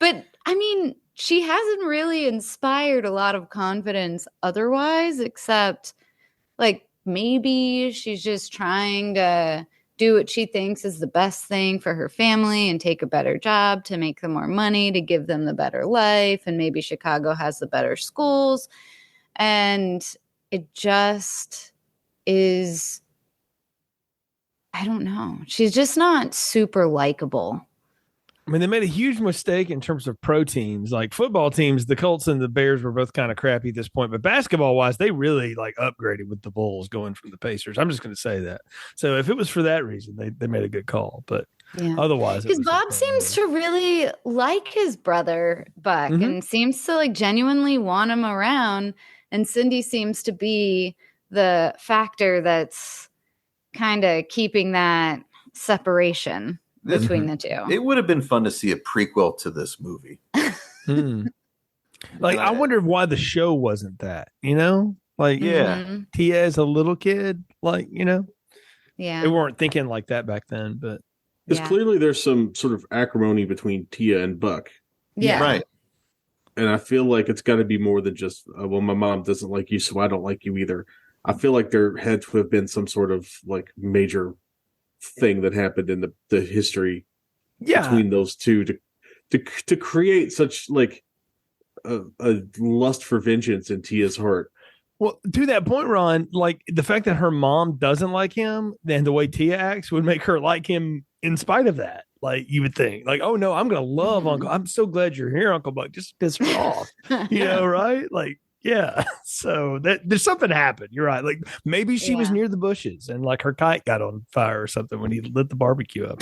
But I mean, she hasn't really inspired a lot of confidence otherwise, except like maybe she's just trying to do what she thinks is the best thing for her family and take a better job to make them more money, to give them the better life. And maybe Chicago has the better schools. And it just is, I don't know. She's just not super likable. I mean, they made a huge mistake in terms of pro teams. Like football teams, the Colts and the Bears were both kind of crappy at this point. But basketball-wise, they really like upgraded with the Bulls going from the Pacers. I'm just going to say that. So if it was for that reason, they made a good call. But otherwise, because Bob seems to really like his brother Buck and seems to like genuinely want him around. And Cindy seems to be the factor that's kind of keeping that separation between the two. It would have been fun to see a prequel to this movie. Like, I wonder why the show wasn't that, Like, Tia as a little kid, like, they weren't thinking like that back then, but. Because clearly there's some sort of acrimony between Tia and Buck. Yeah. Right. And I feel like it's got to be more than just, well, my mom doesn't like you, so I don't like you either. I feel like there had to have been some sort of like major thing that happened in the history between those two to create such like a lust for vengeance in Tia's heart. Well, to that point, Ron, like the fact that her mom doesn't like him and the way Tia acts would make her like him in spite of that. Like you would think, like, oh no, I'm gonna love Uncle. I'm so glad you're here, Uncle Buck. Just piss her off, right? Like, yeah. So there's something happened. You're right. Like maybe she was near the bushes and like her kite got on fire or something when he lit the barbecue up.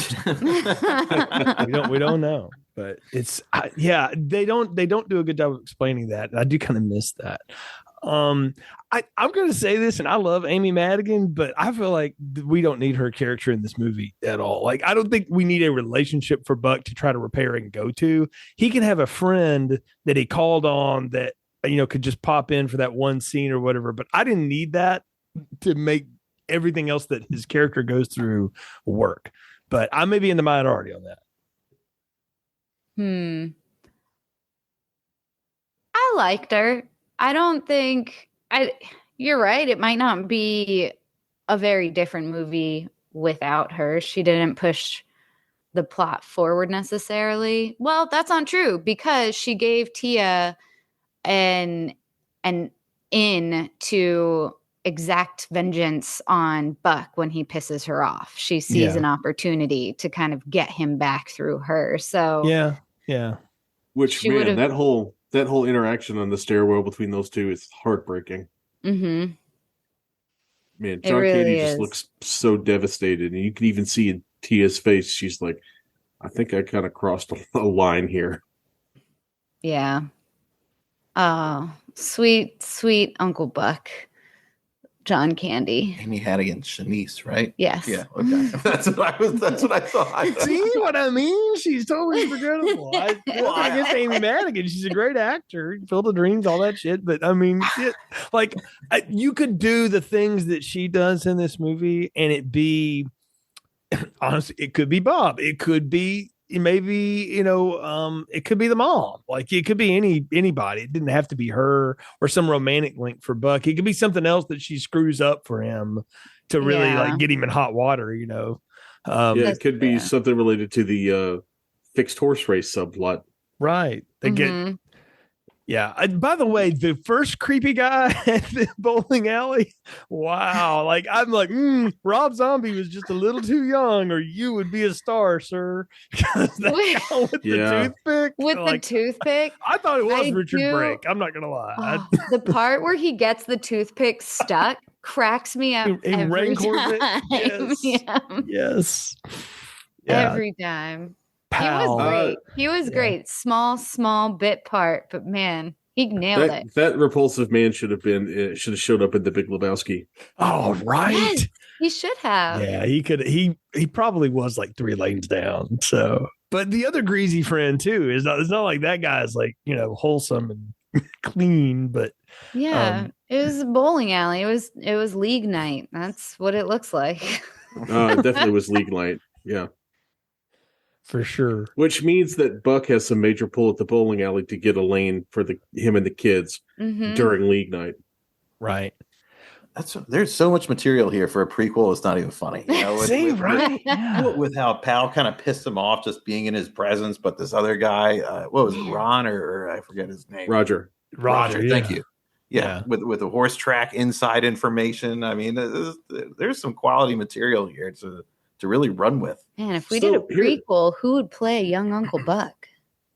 we don't know, but it's they don't do a good job of explaining that. And I do kind of miss that. I'm going to say this, and I love Amy Madigan, but I feel like we don't need her character in this movie at all. Like, I don't think we need a relationship for Buck to try to repair and go to. He can have a friend that he called on that, could just pop in for that one scene or whatever, but I didn't need that to make everything else that his character goes through work. But I may be in the minority on that. I liked her. I don't think you're right. It might not be a very different movie without her. She didn't push the plot forward necessarily. Well, that's not true because she gave Tia an in to exact vengeance on Buck when he pisses her off. She sees an opportunity to kind of get him back through her. So yeah. Which that whole interaction on the stairwell between those two is heartbreaking. Mm-hmm. Man, John Candy just looks so devastated, and you can even see in Tia's face. She's like, "I think I kind of crossed a line here." Yeah. Oh, sweet Uncle Buck. John Candy. Amy Hannigan, Shanice, right? Yes. Yeah. Okay. That's what I thought. See what I mean? She's totally forgettable. I guess Amy Madigan, she's a great actor. Field of Dreams, all that shit. But I mean, you could do the things that she does in this movie, and it be honestly, it could be Bob. It could be maybe it could be the mom. Like it could be anybody. It didn't have to be her or some romantic link for Buck. It could be something else that she screws up for him to really like get him in hot water. It could be something related to the fixed horse race subplot. Right. They get. Yeah. By the way, the first creepy guy at the bowling alley. Wow. Like I'm like, Rob Zombie was just a little too young, or you would be a star, sir. Because that guy with the toothpick. The toothpick. I thought it was Richard Brake. I'm not gonna lie. The part where he gets the toothpick stuck cracks me up every time. Yes. Yeah. Every time. Pal. He was great. He was great. Small bit part, but man, he nailed it. That repulsive man should have showed up in The Big Lebowski. Oh, right. Yes, he should have. Yeah, he could. He probably was like 3 lanes down. So, but the other greasy friend too is not. It's not like that guy is like wholesome and clean. But it was a bowling alley. It was league night. That's what it looks like. It definitely was league night. Yeah. For sure. Which means that Buck has some major pull at the bowling alley to get a lane for him and the kids during league night. Right. There's so much material here for a prequel. It's not even funny. With how Pal kind of pissed him off just being in his presence, but this other guy, what was it, Ron or I forget his name. Roger. Thank you. Yeah. With the horse track inside information. I mean, there's some quality material here to really run with. Man, if we did a prequel, who would play young Uncle Buck?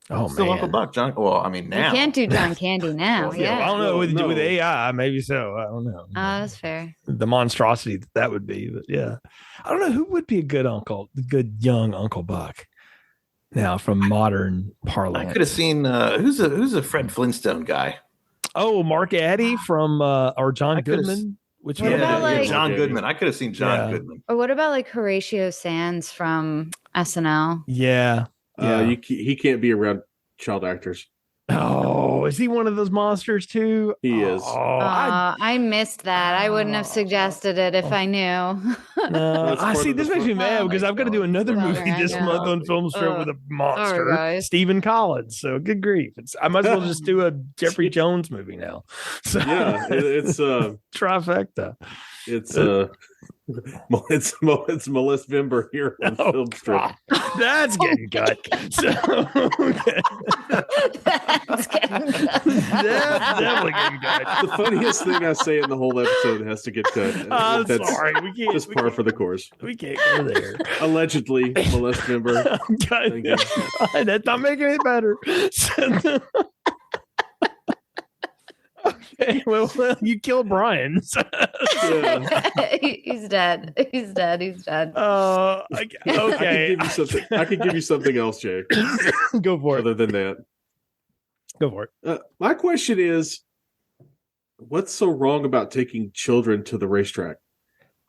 Oh, still man. Uncle Buck, John. Well, I mean, now we can't do John Candy now. Well, I don't know with AI, maybe so. I don't know. That's fair. The monstrosity that would be, but yeah, I don't know who would be a good young Uncle Buck. Now, from modern parlance, I could have seen who's a Fred Flintstone guy. Oh, Mark Addy from or John Goodman. John Goodman. I could have seen John Goodman. Or what about like Horatio Sands from SNL? Yeah. He can't be around child actors. Oh, is he one of those monsters too? He is. Oh, I missed that. I wouldn't have suggested it if I knew. No, I see. This makes me mad because I've got to do another movie this month on Film Strip with a monster, Stephen Collins. So good grief! I might as well just do a Jeffrey Jones movie now. So yeah, it's trifecta. It's Melissa Bimber here on Film Strip. That's getting cut. So, That's getting cut. That's definitely getting cut. The funniest thing I say in the whole episode has to get cut. I'm sorry, we can't. Just par for the course. We can't go there. Allegedly, Melissa Bimber. That's not making it better. Okay, well, you killed Brian. He's dead. Okay. I can give you something else, Jay. Go for it. Other than that, go for it. My question is, what's so wrong about taking children to the racetrack?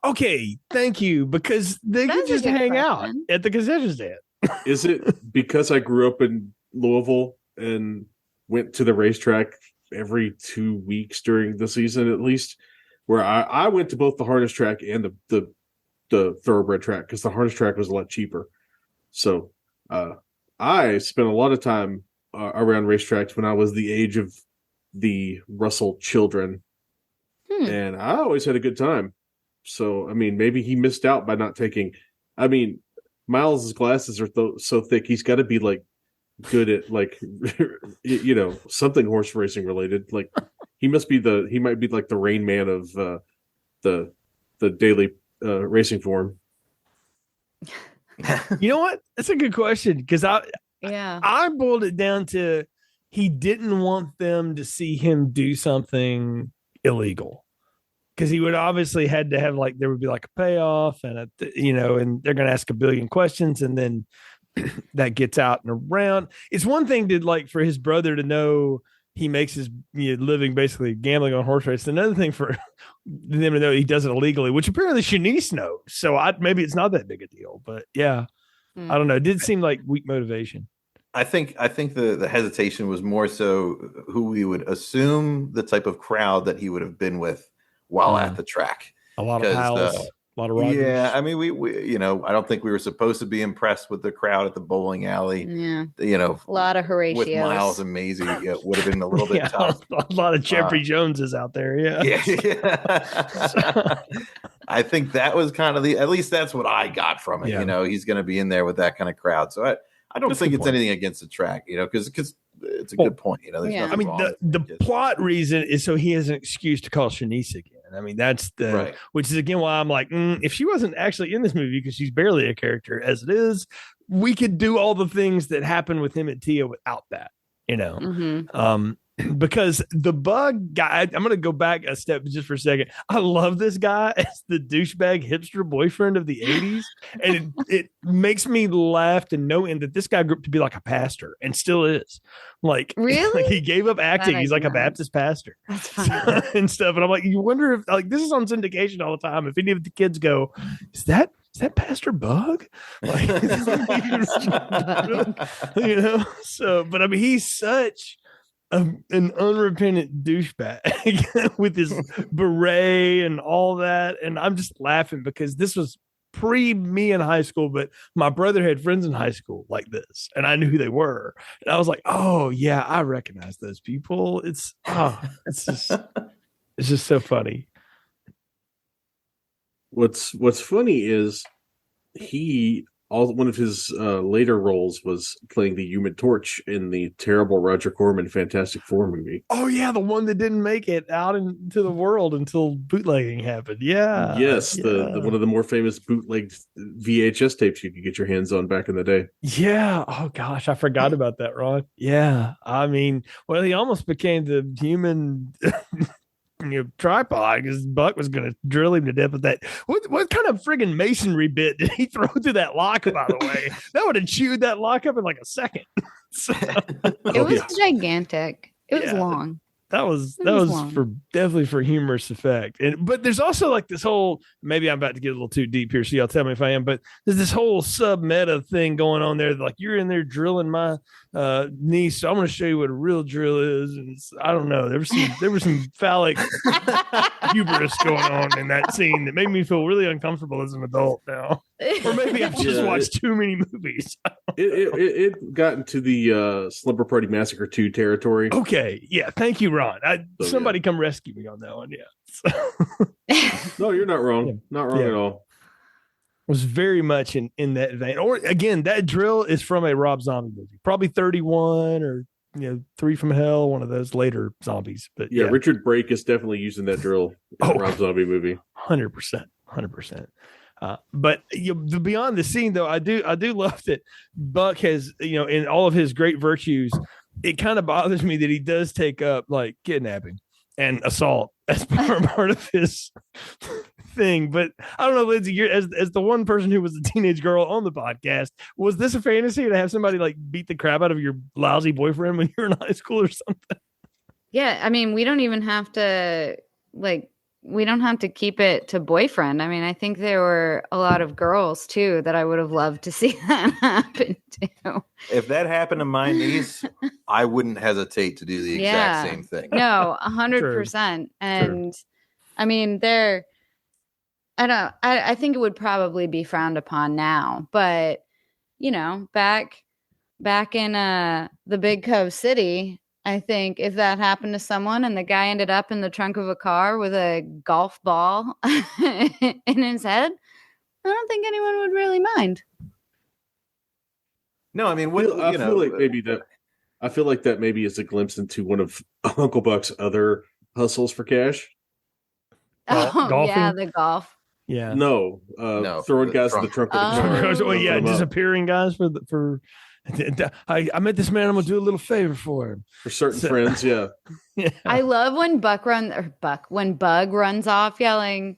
Okay, thank you. Because they can just hang out at the concession stand. Is it because I grew up in Louisville and went to the racetrack every 2 weeks during the season, at least, where I went to both the harness track and the thoroughbred track because the harness track was a lot cheaper. So I spent a lot of time around racetracks when I was the age of the Russell children, and I always had a good time. So, I mean, maybe he missed out by not taking. I mean, Miles's glasses are so thick; he's got to be like good at like something horse racing related. Like he might be like the Rain Man of the daily racing form. You know what? That's a good question because I boiled it down to he didn't want them to see him do something illegal because he would obviously had to have there would be like a payoff and and they're going to ask a billion questions and then that gets out and around. It's one thing to for his brother to know he makes his living basically gambling on horse races. Another thing for them to know he does it illegally, which apparently Shanice knows. So maybe it's not that big a deal, but yeah, I don't know. It did seem like weak motivation. I think the hesitation was more so who we would assume the type of crowd that he would have been with while at the track. A lot of pals, a lot of Rogers. Yeah, I mean, we I don't think we were supposed to be impressed with the crowd at the bowling alley. Yeah, a lot of Horatios with Miles and Maisie. It would have been a little bit tough. A lot of Jeffrey Joneses out there. Yeah. I think that was kind of at least that's what I got from it. Yeah. He's going to be in there with that kind of crowd. So I don't think it's anything against the track, because it's a good point. There's nothing wrong the plot reason is so he has an excuse to call Shanice again. I mean, that's which is again why I'm like, if she wasn't actually in this movie because she's barely a character as it is, we could do all the things that happen with him and Tia without that, because the bug guy, I'm going to go back a step just for a second. I love this guy as the douchebag hipster boyfriend of the 80s. And it makes me laugh to no end that this guy grew up to be like a pastor and still is. Like, really? Like he gave up acting. He's like a Baptist pastor. That's funny. And stuff. And I'm like, you wonder if like this is on syndication all the time. If any of the kids go, is that Pastor Bug? Like, so, but I mean, he's such an unrepentant douchebag with his beret and all that. And I'm just laughing because this was pre me in high school, but my brother had friends in high school like this and I knew who they were. And I was like, oh yeah, I recognize those people. It's just so funny. What's funny is one of his later roles was playing the Human Torch in the terrible Roger Corman Fantastic Four movie. Oh yeah, the one that didn't make it out into the world until bootlegging happened. Yeah. Yes, the one of the more famous bootlegged VHS tapes you could get your hands on back in the day. Yeah. Oh gosh, I forgot about that, Ron. Yeah. I mean, well, he almost became the human tripod because Buck was going to drill him to death with that. What kind of friggin' masonry bit did he throw through that lock, by the way? That would have chewed that lock up in like a second. It was gigantic. It was long. That was definitely for humorous effect. But there's also like this whole, maybe I'm about to get a little too deep here, so y'all tell me if I am, but there's this whole sub meta thing going on there. Like you're in there drilling my niece, so I'm going to show you what a real drill is. And I don't know. There was some phallic hubris going on in that scene that made me feel really uncomfortable as an adult now. Or maybe I've just watched too many movies. It got into the Slumber Party Massacre 2 territory. Okay. Yeah. Thank you, Ron. Somebody come rescue me on that one. Yeah. No, you're not wrong. Yeah. Not wrong at all. Was very much in that vein. Or again, that drill is from a Rob Zombie movie. Probably 31 or 3 from Hell, one of those later zombies. But yeah, Richard Brake is definitely using that drill in the Rob Zombie movie. 100%. But beyond the scene, though, I do love that Buck has, in all of his great virtues, it kind of bothers me that he does take up like kidnapping and assault as part of his thing. But I don't know, Lindsey, you're as the one person who was a teenage girl on the podcast, was this a fantasy to have somebody like beat the crap out of your lousy boyfriend when you're in high school or something? Yeah, I mean, we don't even have to keep it to boyfriend. I mean, I think there were a lot of girls too that I would have loved to see that happen to. If that happened to my niece, I wouldn't hesitate to do the exact same thing. No, 100%. And I mean, I think it would probably be frowned upon now, but back in the Big Cove City, I think if that happened to someone and the guy ended up in the trunk of a car with a golf ball in his head, I don't think anyone would really mind. No, I mean, I feel like that maybe is a glimpse into one of Uncle Buck's other hustles for cash. Golfing? Yeah, the golf. Yeah. No, throwing guys in the trunk of the car. Oh, yeah, disappearing guys for. I met this man. I'm gonna do a little favor for him. For certain friends, yeah. I love when Bug runs off yelling,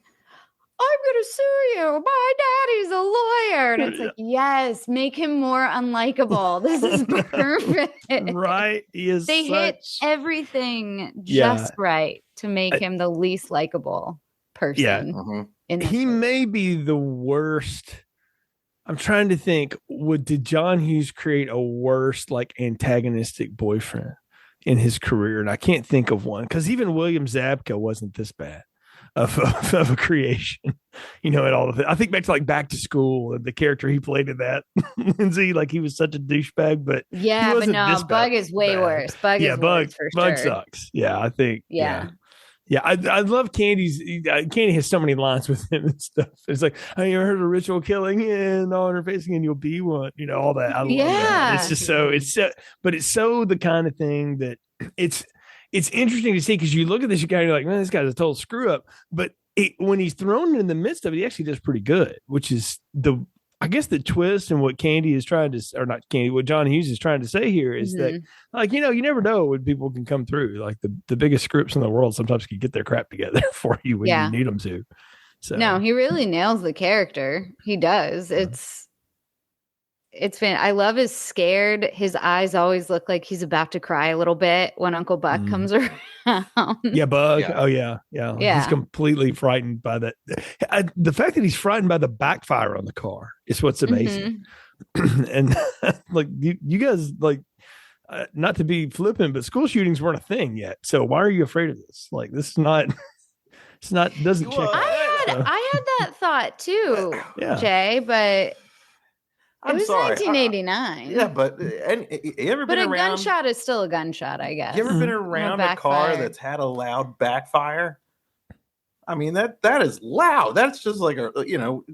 I'm going to sue you. My daddy's a lawyer. And it's like, yes, make him more unlikable. This is perfect. Right? He is. They hit everything just right to make him the least likable person. Yeah. In this he movie. may be the worst. I'm trying to think. Did John Hughes create a worse, like, antagonistic boyfriend in his career? And I can't think of one, because even William Zabka wasn't this bad of a creation. At all of it. I think back to like Back to School and the character he played in that, Lindsey, like he was such a douchebag, but yeah, he but wasn't no, this Bug bad. is way worse. Bug is worse for Bug sure. sucks. Yeah, I think. Yeah. Yeah, I love Candy's. Candy has so many lines with him and stuff. It's like, have you ever heard of ritual killing? And on her facing, and you'll be one. All that. I love that. It's just but it's so the kind of thing that it's interesting to see, because you look at this guy, you're like, man, this guy's a total screw up. But when he's thrown in the midst of it, he actually does pretty good, which is I guess the twist, and what Candy is trying to, or not Candy, what John Hughes is trying to say here is that, like, you never know when people can come through. Like the biggest scripts in the world sometimes can get their crap together for you when you need them to. So no, he really nails the character. He does. It's been, I love his scared. His eyes always look like he's about to cry a little bit when Uncle Buck comes around. Yeah, Bug. Yeah. Oh, yeah. He's completely frightened by that. The fact that he's frightened by the backfire on the car is what's amazing. And like you guys, like, not to be flippant, but school shootings weren't a thing yet. So why are you afraid of this? Like, this is not. It's not. Doesn't check. I had that thought too, Jay, but. It was sorry. 1989. Yeah, but you ever been but a around? Gunshot is still a gunshot, I guess. You ever been around a car that's had a loud backfire? I mean, that is loud. That's just like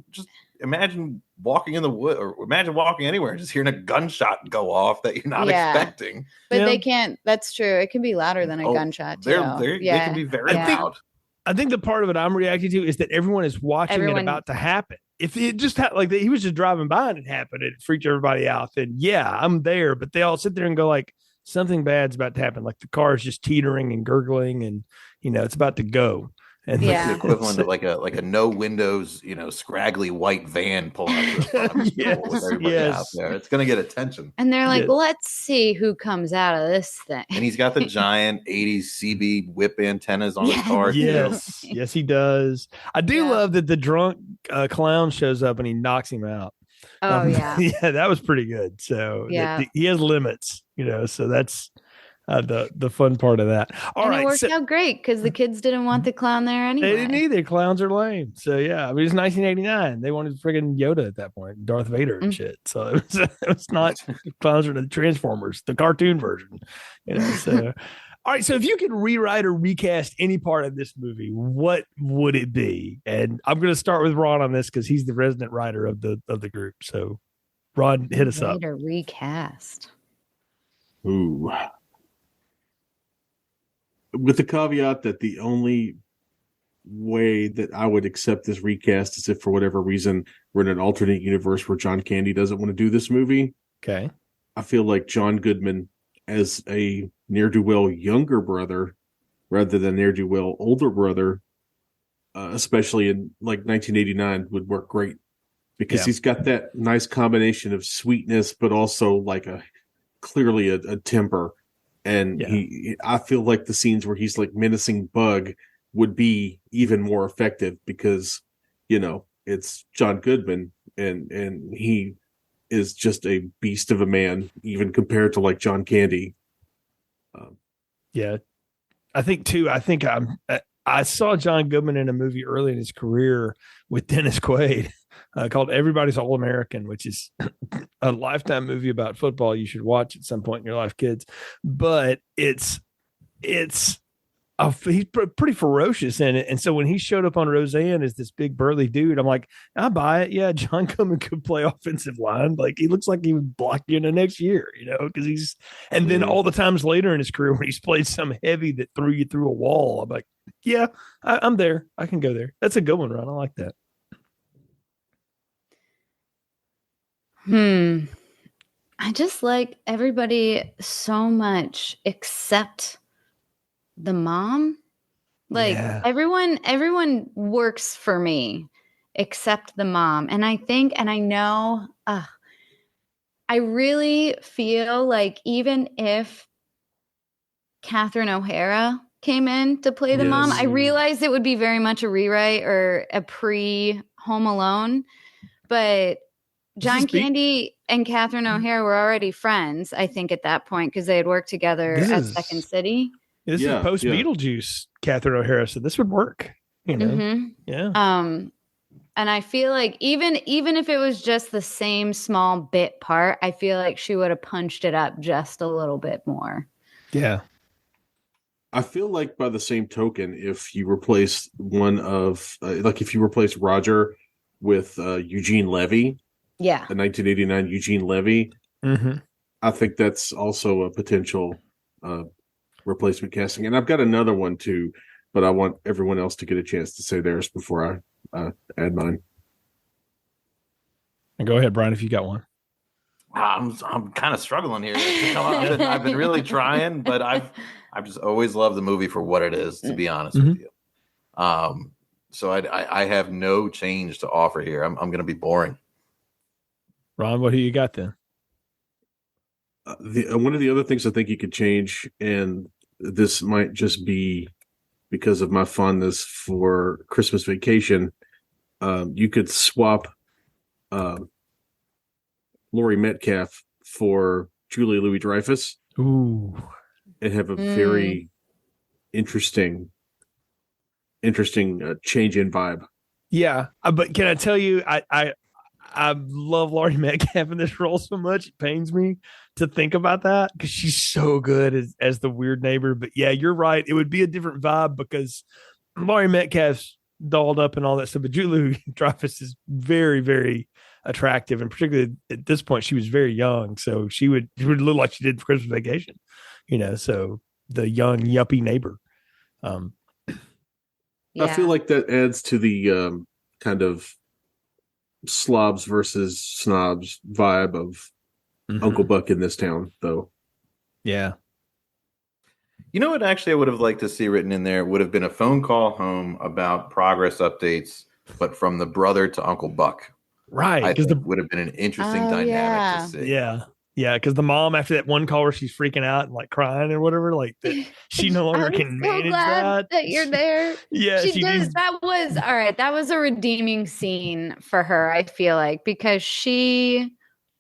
just imagine walking in the wood, or imagine walking anywhere and just hearing a gunshot go off that you're not expecting. But they can't. That's true. It can be louder than a gunshot. They can be very loud. I think the part of it I'm reacting to is that everyone is watching it about to happen. If it just like he was just driving by and it happened, it freaked everybody out. Then I'm there, but they all sit there and go like, something bad's about to happen. Like the car is just teetering and gurgling, and it's about to go. And the equivalent of like a no windows, scraggly white van pulling up to the front of the school with everybody out there. It's gonna get attention. And they're like, let's see who comes out of this thing. And he's got the giant 80s CB whip antennas on his car. Yes, he does. I do love that the drunk clown shows up and he knocks him out. Oh yeah, that was pretty good. So he has limits, so that's the fun part of that. It worked out great because the kids didn't want the clown there anyway. They didn't either. Clowns are lame. So yeah, I mean, it's 1989. They wanted friggin' Yoda at that point, Darth Vader and shit. So it was not clowns are the Transformers, the cartoon version. So all right. So if you could rewrite or recast any part of this movie, what would it be? And I'm going to start with Ron on this because he's the resident writer of the group. So Ron, hit us up. Recast. Ooh. With the caveat that the only way that I would accept this recast is if for whatever reason we're in an alternate universe where John Candy doesn't want to do this movie. Okay. I feel like John Goodman as a ne'er-do-well younger brother rather than ne'er-do-well older brother, especially in like 1989, would work great because he's got that nice combination of sweetness, but also like clearly a temper. And I feel like the scenes where he's like menacing Bug would be even more effective because, it's John Goodman and he is just a beast of a man, even compared to like John Candy. I think too. I saw John Goodman in a movie early in his career with Dennis Quaid called Everybody's All American, which is a Lifetime movie about football you should watch at some point in your life, kids. But he's pretty ferocious in it. And so when he showed up on Roseanne as this big burly dude, I'm like, I buy it. Yeah, John Goodman could play offensive line. Like he looks like he would block you in the next year, because then all the times later in his career when he's played some heavy that threw you through a wall, I'm like, yeah, I'm there. I can go there. That's a good one, Ron. I like that. I just like everybody so much except the mom. Like everyone works for me except the mom. And I think, and I know, I really feel like even if Catherine O'Hara came in to play the mom, I realized it would be very much a rewrite or a pre-Home Alone. But John Candy and Catherine O'Hara were already friends, I think, at that point, because they had worked together at Second City. This is post Beetlejuice, Catherine O'Hara, so this would work. You know, and I feel like even if it was just the same small bit part, I feel like she would have punched it up just a little bit more. Yeah. I feel like by the same token, if you replace one of if you replace Roger with Eugene Levy, the 1989 Eugene Levy, I think that's also a potential replacement casting. And I've got another one too, but I want everyone else to get a chance to say theirs before I add mine. And go ahead, Brian, if you got one. I'm kind of struggling here to come up. I've been really trying, but I've just always loved the movie for what it is, to be honest with you. So I have no change to offer here. I'm going to be boring. Ron, what do you got then? One of the other things I think you could change, and this might just be because of my fondness for Christmas Vacation, you could swap Laurie Metcalf for Julia Louis-Dreyfus. Ooh. And have a very interesting change in vibe. Yeah, but can I tell you, I love Laurie Metcalf in this role so much. It pains me to think about that because she's so good as the weird neighbor. But yeah, you're right. It would be a different vibe because Laurie Metcalf's dolled up and all that stuff. But Julie Dreyfus is very, very attractive, and particularly at this point, she was very young, so she would look like she did for Christmas Vacation. You know, so the young yuppie neighbor. I feel like that adds to the kind of slobs versus snobs vibe of Uncle Buck in this town, though. Yeah. You know what? Actually, I would have liked to see written in there would have been a phone call home about progress updates, but from the brother to Uncle Buck. Right. I think would have been an interesting dynamic to see. Yeah. Yeah, because the mom, after that one call where she's freaking out and like crying or whatever, like she no longer can manage that you're there. Yeah, she does. That was all right. That was a redeeming scene for her, I feel like, because she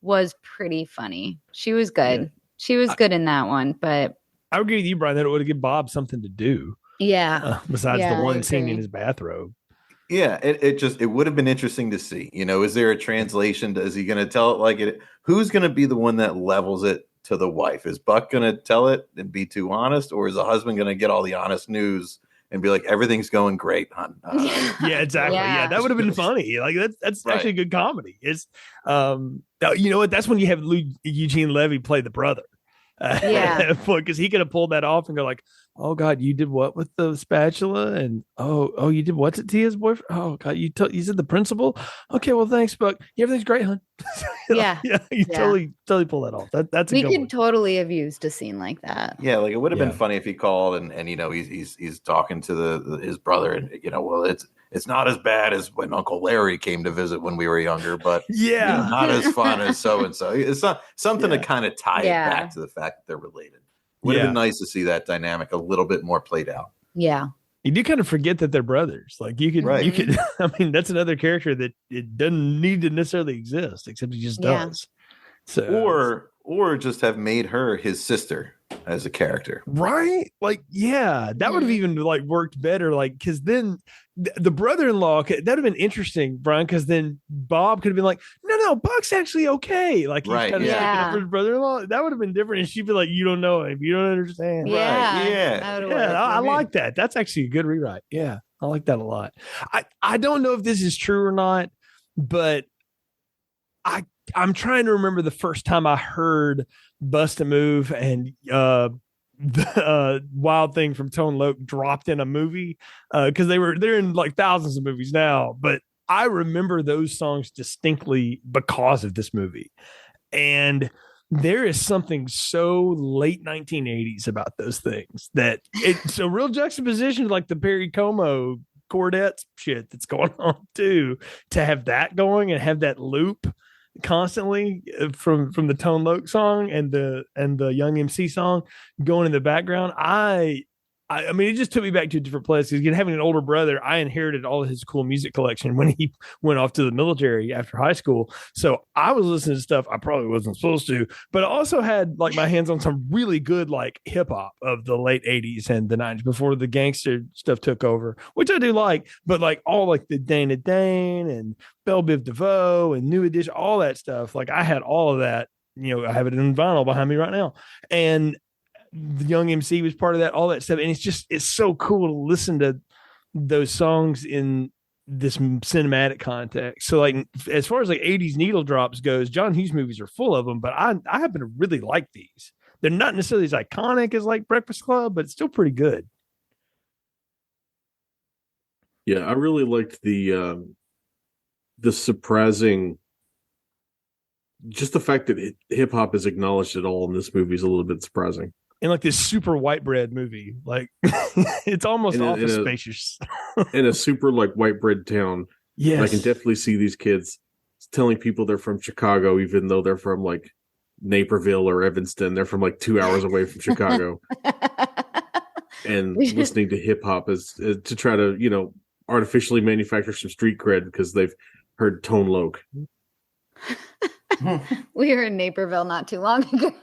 was pretty funny. She was good. Yeah. She was good in that one. But I agree with you, Brian, that it would have given Bob something to do. Yeah. Besides the one scene in his bathrobe. Yeah, it would have been interesting to see. You know, is there a translation? Is he going to tell it like it? Who's going to be the one that levels it to the wife? Is Buck going to tell it and be too honest, or is the husband going to get all the honest news and be like, everything's going great, hon? Yeah, exactly. Yeah, that would have been funny. Like that's actually a good comedy. It's you know what? That's when you have Eugene Levy play the brother. Because he could have pulled that off and go like, oh God, you did what with the spatula? And oh, you did what's it to his boyfriend? Oh God, you said the principal? Okay, well thanks, Buck. Everything's great, hon. You totally pull that off. That's we could totally have used a scene like that. Yeah, like it would have been funny if he called and you know he's talking to his brother and you know, well it's not as bad as when Uncle Larry came to visit when we were younger, but you know, not as fun as so and so. It's not something to kind of tie it back to the fact that they're related. Would have been nice to see that dynamic a little bit more played out. Yeah. You do kind of forget that they're brothers. Like you could, I mean, that's another character that it doesn't need to necessarily exist, except he just does. So, or just have made her his sister as a character. Right. Like, yeah, that would have even like worked better. Like, cause then the brother-in-law, that'd have been interesting, Brian, because then Bob could have been like, no, Buck's actually okay. Like, he's kind of sticking up for his brother-in-law. That would have been different. And she'd be like, you don't know him. You don't understand. I like that. That's actually a good rewrite. Yeah. I like that a lot. I don't know if this is true or not, but I'm trying to remember the first time I heard Bust a Move and the Wild Thing from Tone Loc dropped in a movie because they're in like thousands of movies now, but I remember those songs distinctly because of this movie. And there is something so late 1980s about those things that it's a real juxtaposition, like the Perry Como Chordettes shit that's going on too, to have that going and have that loop constantly from the Tone Loc song and the Young MC song going in the background. I mean, it just took me back to a different place. Because having an older brother, I inherited all of his cool music collection when he went off to the military after high school. So I was listening to stuff I probably wasn't supposed to, but I also had like my hands on some really good like hip hop of the late 80s and the 90s before the gangster stuff took over, which I do like, but like all like the Dana Dane and Belle Biv DeVoe and New Edition, all that stuff. Like I had all of that, I have it in vinyl behind me right now. And the Young MC was part of that, all that stuff. And it's so cool to listen to those songs in this cinematic context. So like, as far as like 80s needle drops goes, John Hughes movies are full of them, but I happen to really like these. They're not necessarily as iconic as like Breakfast Club, but it's still pretty good. Yeah. I really liked the surprising, just the fact that hip hop is acknowledged at all in this movie is a little bit surprising. In like this super white bread movie, like it's almost office spacious. In a super like white bread town. Yes. I can definitely see these kids telling people they're from Chicago, even though they're from like Naperville or Evanston. They're from like 2 hours away from Chicago. And listening to hip hop is to try to, artificially manufacture some street cred because they've heard Tone Loc. We were in Naperville not too long ago.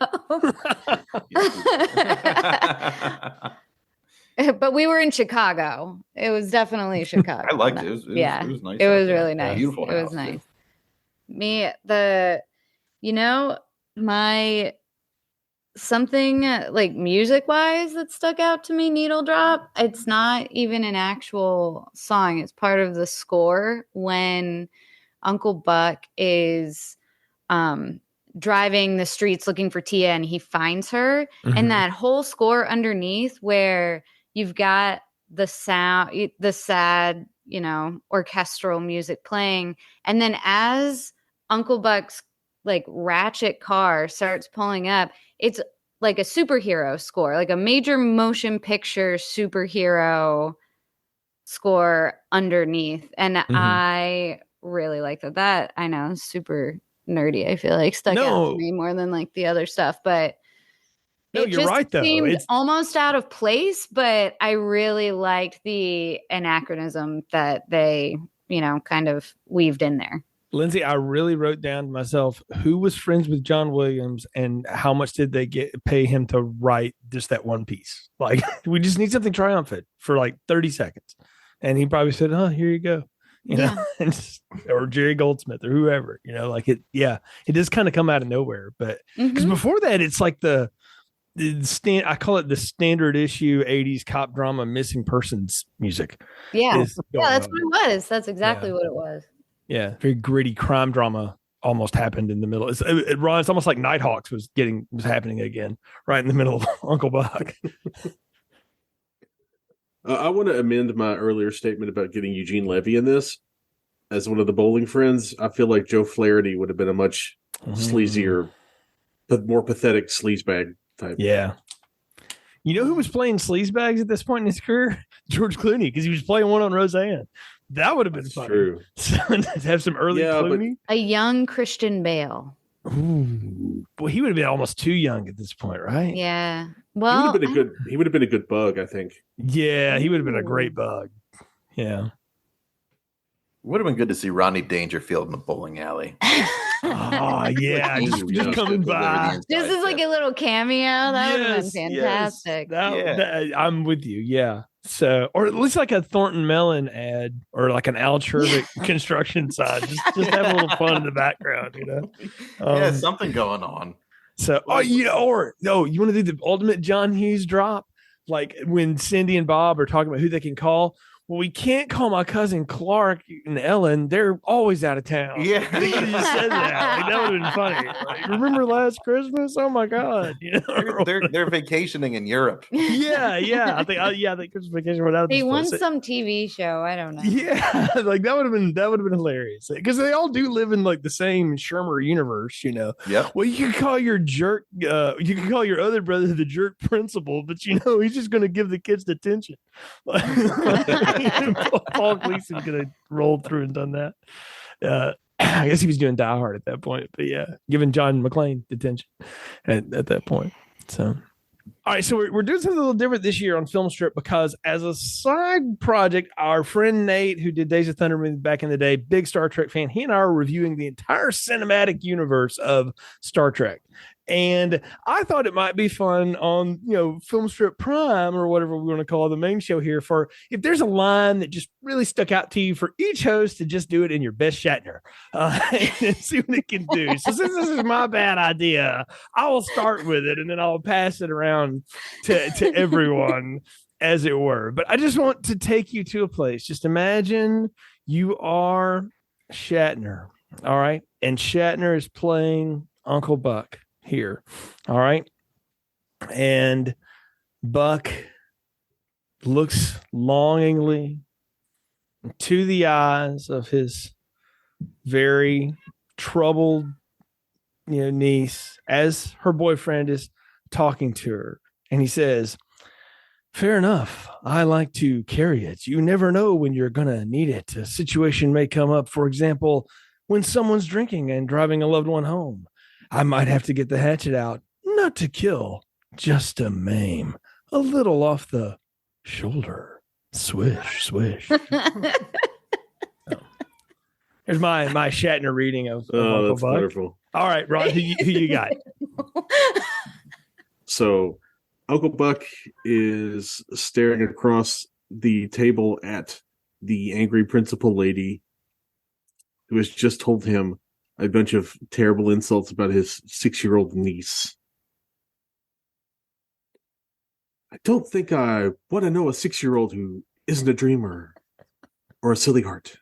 But we were in Chicago. It was definitely Chicago. I liked it. It was nice. It was really nice. Beautiful. It was nice. My something like music wise that stuck out to me, Needle Drop. It's not even an actual song. It's part of the score when Uncle Buck is driving the streets looking for Tia and he finds her, and that whole score underneath where you've got the sound, the sad, orchestral music playing, and then as Uncle Buck's like ratchet car starts pulling up, it's like a superhero score, like a major motion picture superhero score underneath, and I really like that. I know, super nerdy. I feel like stuck out to me more than like the other stuff, but you're right though. It's almost out of place, but I really liked the anachronism that they, kind of weaved in there. Lindsay, I really wrote down to myself who was friends with John Williams and how much did they pay him to write just that one piece. Like, we just need something triumphant for like 30 seconds. And he probably said, "Oh, here you go." Or Jerry Goldsmith or whoever, it does kind of come out of nowhere. But because before that, it's like I call it the standard issue 80s cop drama missing persons music. Yeah. That's what it was. That's exactly what it was. Yeah. Very gritty crime drama almost happened in the middle. It's almost like Nighthawks was happening again right in the middle of Uncle Buck. I want to amend my earlier statement about getting Eugene Levy in this as one of the bowling friends. I feel like Joe Flaherty would have been a much sleazier, but more pathetic sleazebag type. Yeah. You know who was playing sleazebags at this point in his career? George Clooney, because he was playing one on Roseanne. That would have been fun. True. To have some early Clooney. A young Christian Bale. Ooh. Well, he would have been almost too young at this point, right? Yeah. Well, he would have been a good Bug, I think. Yeah, he would have been a great Bug. Yeah. Would have been good to see Rodney Dangerfield in the bowling alley. Oh yeah, just coming by. This is like a little cameo. That would have been fantastic. I'm with you. Yeah. So, or at least like a Thornton Mellon ad, or like an Al Chervick construction sign. Just have a little fun in the background, something going on. So, you want to do the ultimate John Hughes drop, like when Cindy and Bob are talking about who they can call. well, we can't call my cousin Clark and Ellen. They're always out of town. Yeah. They could have just said that. Like, that would have been funny. Like, remember last Christmas? Oh my God. You know? They're vacationing in Europe. Yeah. I think Christmas Vacation without They won some TV show. I don't know. Yeah, like that would have been hilarious because they all do live in like the same Shermer universe, you know. Yep. Well, you can call your jerk, you can call your other brother the jerk principal, but you know he's just going to give the kids detention. Paul Gleason could have rolled through and done that. I guess he was doing Die Hard at that point, but yeah, giving John McClane detention at that point. So. All right, so we're doing something a little different this year on Film Strip because as a side project, our friend Nate, who did Days of Thunder back in the day, big Star Trek fan, he and I are reviewing the entire cinematic universe of Star Trek. And I thought it might be fun on, Film Strip Prime or whatever we want to call the main show here for if there's a line that just really stuck out to you for each host to just do it in your best Shatner and see what it can do. So since this is my bad idea, I will start with it and then I'll pass it around to everyone as it were. But I just want to take you to a place. Just imagine you are Shatner. All right. And Shatner is playing Uncle Buck here. All right. And Buck looks longingly to the eyes of his very troubled, niece as her boyfriend is talking to her. And he says, "Fair enough. I like to carry it. You never know when you're going to need it. A situation may come up, for example, when someone's drinking and driving a loved one home. I might have to get the hatchet out, not to kill, just to maim. A little off the shoulder. Swish, swish." Here's my Shatner reading of Uncle that's Buck. wonderful. All right, Ron, who you got? So Uncle Buck is staring across the table at the angry principal lady who has just told him a bunch of terrible insults about his 6-year-old niece. I don't think I want to know a 6-year-old who isn't a dreamer or a silly heart.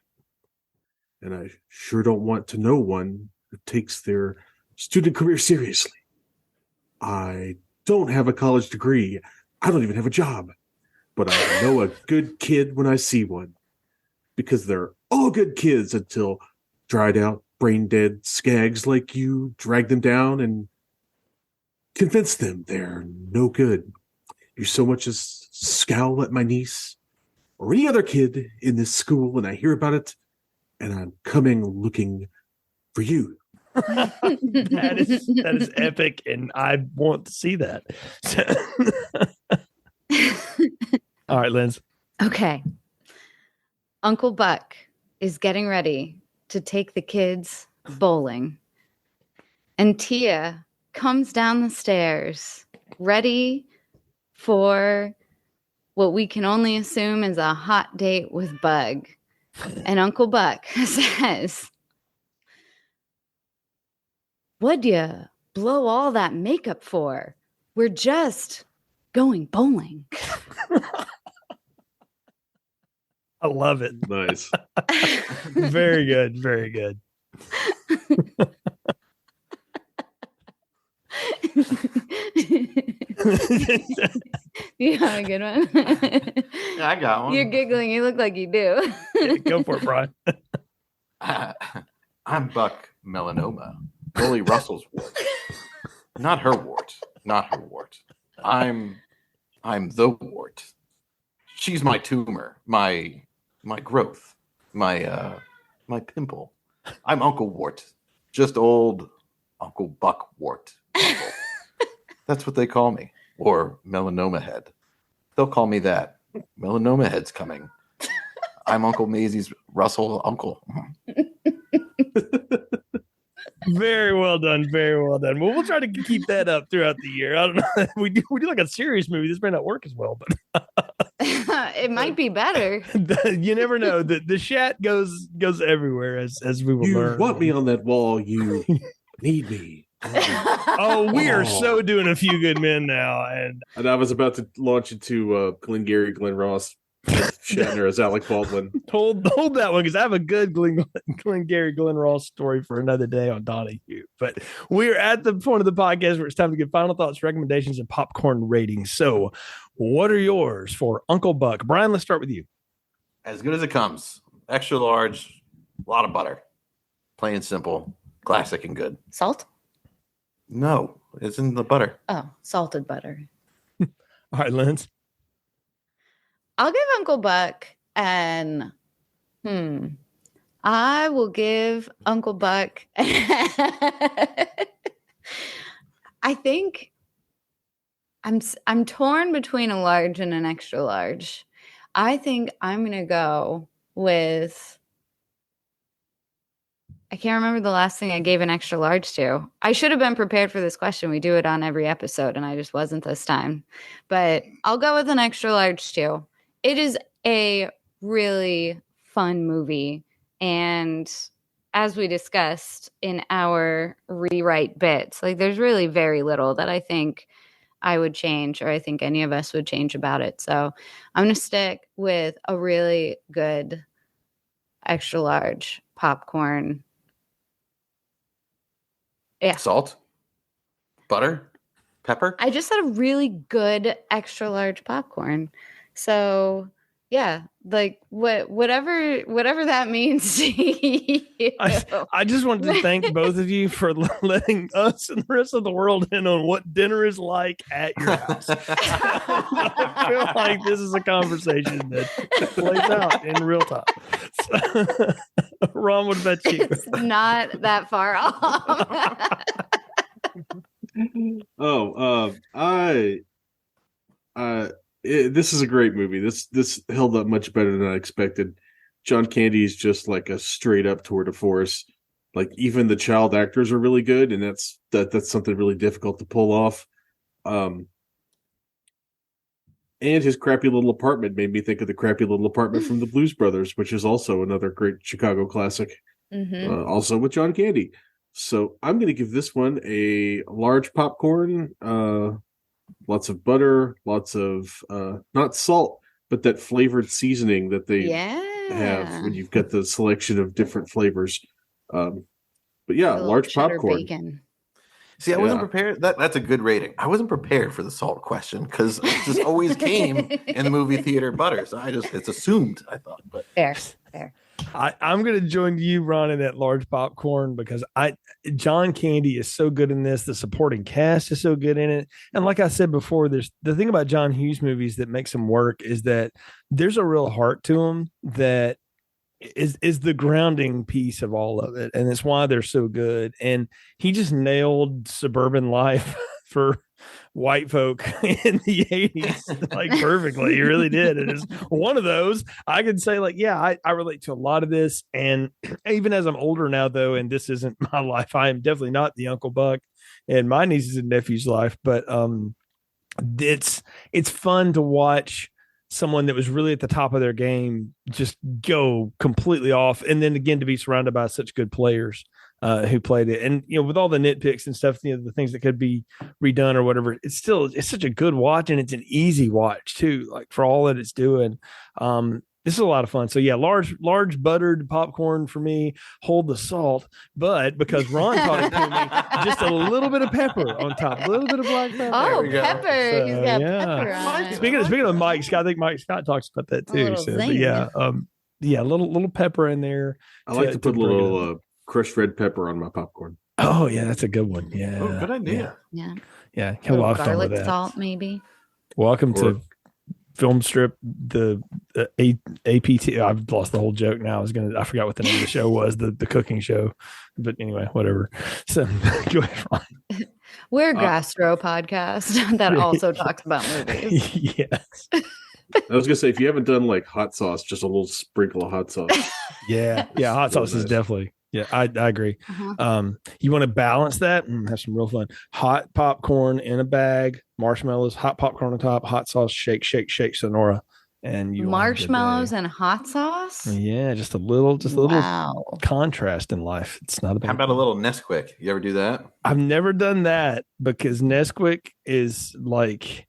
And I sure don't want to know one who takes their student career seriously. I don't have a college degree. I don't even have a job. But I know a good kid when I see one. Because they're all good kids until dried out, brain dead skags like you drag them down and convince them they're no good. You so much as scowl at my niece or any other kid in this school and I hear about it, and I'm coming looking for you. That is epic, and I want to see that. All right, Linz. Okay. Uncle Buck is getting ready to take the kids bowling. And Tia comes down the stairs ready for what we can only assume is a hot date with Bug. And Uncle Buck says, "What'd you blow all that makeup for? We're just going bowling." I love it. Nice. Very good. Very good. You have a good one? Yeah, I got one. You're giggling. You look like you do. Yeah, go for it, Brian. I'm Buck Melanoma. Lily Russell's wart. Not her wart. Not her wart. I'm the wart. She's my tumor, my growth, my pimple. I'm Uncle Wart. Just old Uncle Buck Wart. That's what they call me. Or Melanoma Head. They'll call me that. Melanoma Head's coming. I'm Uncle Maisie's Russell uncle. Very well done. Very well done. Well, we'll try to keep that up throughout the year. I don't know. We do like a serious movie. This may not work as well, but It might be better. you never know. The shat goes everywhere as we will You learn. want me on that wall. You need me. Oh, we are so doing A Few Good Men now, and And I was about to launch into Glengarry Glen Ross Shatner as Alec Baldwin. Hold that one, because I have a good Glenn Ross story for another day on Donahue. But we're at the point of the podcast where it's time to give final thoughts, recommendations, and popcorn ratings. So, what are yours for Uncle Buck? Brian, let's start with you. As good as it comes. Extra large, a lot of butter. Plain and simple, classic and good. Salt? No, it's in the butter. Oh, salted butter. All right, Linz. I'll give Uncle Buck I will give Uncle Buck. I think I'm torn between a large and an extra large. I think I'm gonna go with. I can't remember the last thing I gave an extra large to. I should have been prepared for this question. We do it on every episode, and I just wasn't this time. But I'll go with an extra large too. It is a really fun movie. And as we discussed in our rewrite bits, like there's really very little that I think I would change or I think any of us would change about it. So I'm going to stick with a really good extra large popcorn. Yeah. Salt, butter, pepper. I just had a really good extra large popcorn. So yeah, like whatever that means to you. I just wanted to thank both of you for letting us and the rest of the world in on what dinner is like at your house. I feel like this is a conversation that plays out in real time. So, Ron, what about you? It's not that far off. This is a great movie. This held up much better than I expected. John Candy is just like a straight up tour de force. Like even the child actors are really good, and that's something really difficult to pull off. And his crappy little apartment made me think of the crappy little apartment from the Blues Brothers, which is also another great Chicago classic. Mm-hmm. Also with John Candy. So I'm going to give this one a large popcorn. Lots of butter, lots of not salt, but that flavored seasoning that they have when you've got the selection of different flavors. But yeah, large popcorn. Bacon. See, I wasn't prepared. That's a good rating. I wasn't prepared for the salt question because it just always came in the movie theater butter. So it's assumed, I thought. But Fair. I'm going to join you, Ron, in that large popcorn because John Candy is so good in this. The supporting cast is so good in it. And like I said before, there's the thing about John Hughes movies that makes them work is that there's a real heart to them that is the grounding piece of all of it. And it's why they're so good. And he just nailed suburban life for white folk in the 80s like perfectly. He really did. It is one of those I can say like, yeah, I relate to a lot of this. And even as I'm older now though, and this isn't my life, I am definitely not the Uncle Buck in my nieces and nephews' life, but it's fun to watch someone that was really at the top of their game just go completely off. And then again, to be surrounded by such good players who played it. And, with all the nitpicks and stuff, the things that could be redone or whatever, it's such a good watch and it's an easy watch too, like for all that it's doing. This is a lot of fun. So yeah, large buttered popcorn for me, hold the salt, but because Ron taught it to me, just a little bit of pepper on top, a little bit of black pepper. Oh, pepper. So, he's got pepper on it. Speaking of Mike Scott, I think Mike Scott talks about that too. So but yeah, a little pepper in there. I like to put a little crushed red pepper on my popcorn. Oh yeah, that's a good one. Yeah. Oh, good idea. Yeah. Have a lot of fun garlic with that. salt, maybe. Welcome to Film Strip, the APT. I've lost the whole joke now. I forgot what the name of the show was, the cooking show. But anyway, whatever. So go ahead, Ron. We're a gastro podcast that also talks about movies. Yes. I was gonna say, if you haven't done like hot sauce, just a little sprinkle of hot sauce. Yeah, hot sauce is definitely. Yeah, I agree. Uh-huh. You want to balance that and have some real fun. Hot popcorn in a bag, marshmallows, hot popcorn on top, hot sauce, shake, Sonora, and you marshmallows and hot sauce. Yeah, just a little contrast in life. It's not a bad. How about a little Nesquik? You ever do that? I've never done that because Nesquik is like,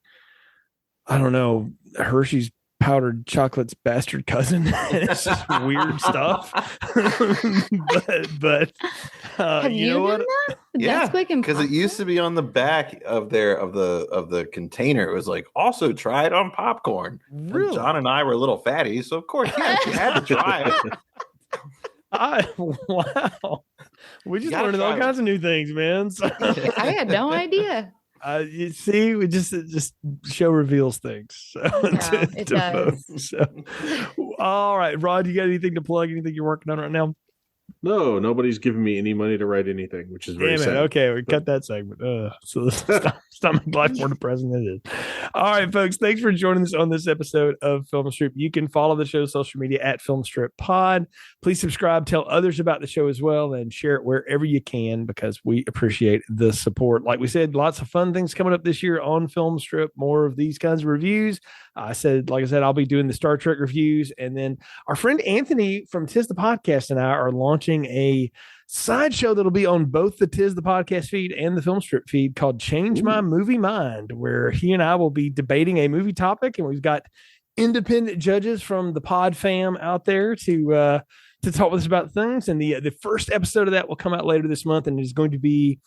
I don't know, Hershey's powdered chocolate's bastard cousin. It's just weird stuff. but Have you know what? done that? Yeah, Nesquik and because it used to be on the back of the container. It was like, also try it on popcorn. And Really? John and I were little fatties, so of course, yes, you had to try it. Wow. We just Gotta learned all try kinds of new things, man. So, I had no idea. you see, we just show reveals things. So, Yeah, it does. folks. So, all right, Rod, you got anything to plug? Anything you're working on right now? No, nobody's giving me any money to write anything, which is very Damn it. sad. Okay, we cut that segment. So stop making life more depressing than it is. All right, folks. Thanks for joining us on this episode of Film Strip. You can follow the show's social media at Film Strip Pod. Please subscribe, tell others about the show as well, and share it wherever you can because we appreciate the support. Like we said, lots of fun things coming up this year on Film Strip. More of these kinds of reviews. Like I said, I'll be doing the Star Trek reviews, and then our friend Anthony from Tis the Podcast and I are launching a sideshow that'll be on both the Tis the Podcast feed and the Film Strip feed called Change My Movie Mind, where he and I will be debating a movie topic, and we've got independent judges from the Pod fam out there to talk with us about things. And the first episode of that will come out later this month, and it is going to be.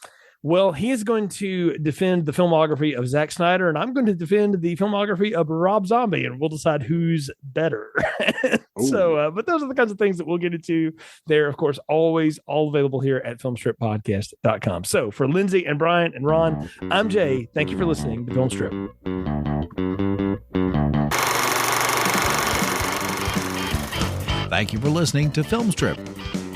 Well, he is going to defend the filmography of Zack Snyder, and I'm going to defend the filmography of Rob Zombie, and we'll decide who's better. So, but those are the kinds of things that we'll get into there. Of course, always all available here at filmstrippodcast.com. So for Lindsey and Brian and Ron, I'm Jay. Thank you for listening to Film Strip. Thank you for listening to Film Strip.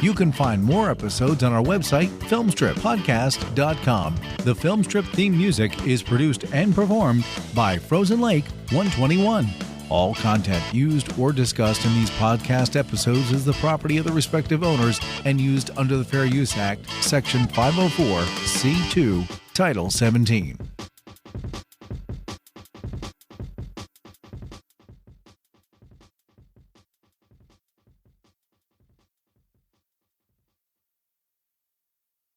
You can find more episodes on our website, filmstrippodcast.com. The Film Strip theme music is produced and performed by Frozen Lake 121. All content used or discussed in these podcast episodes is the property of the respective owners and used under the Fair Use Act, Section 504, C2, Title 17.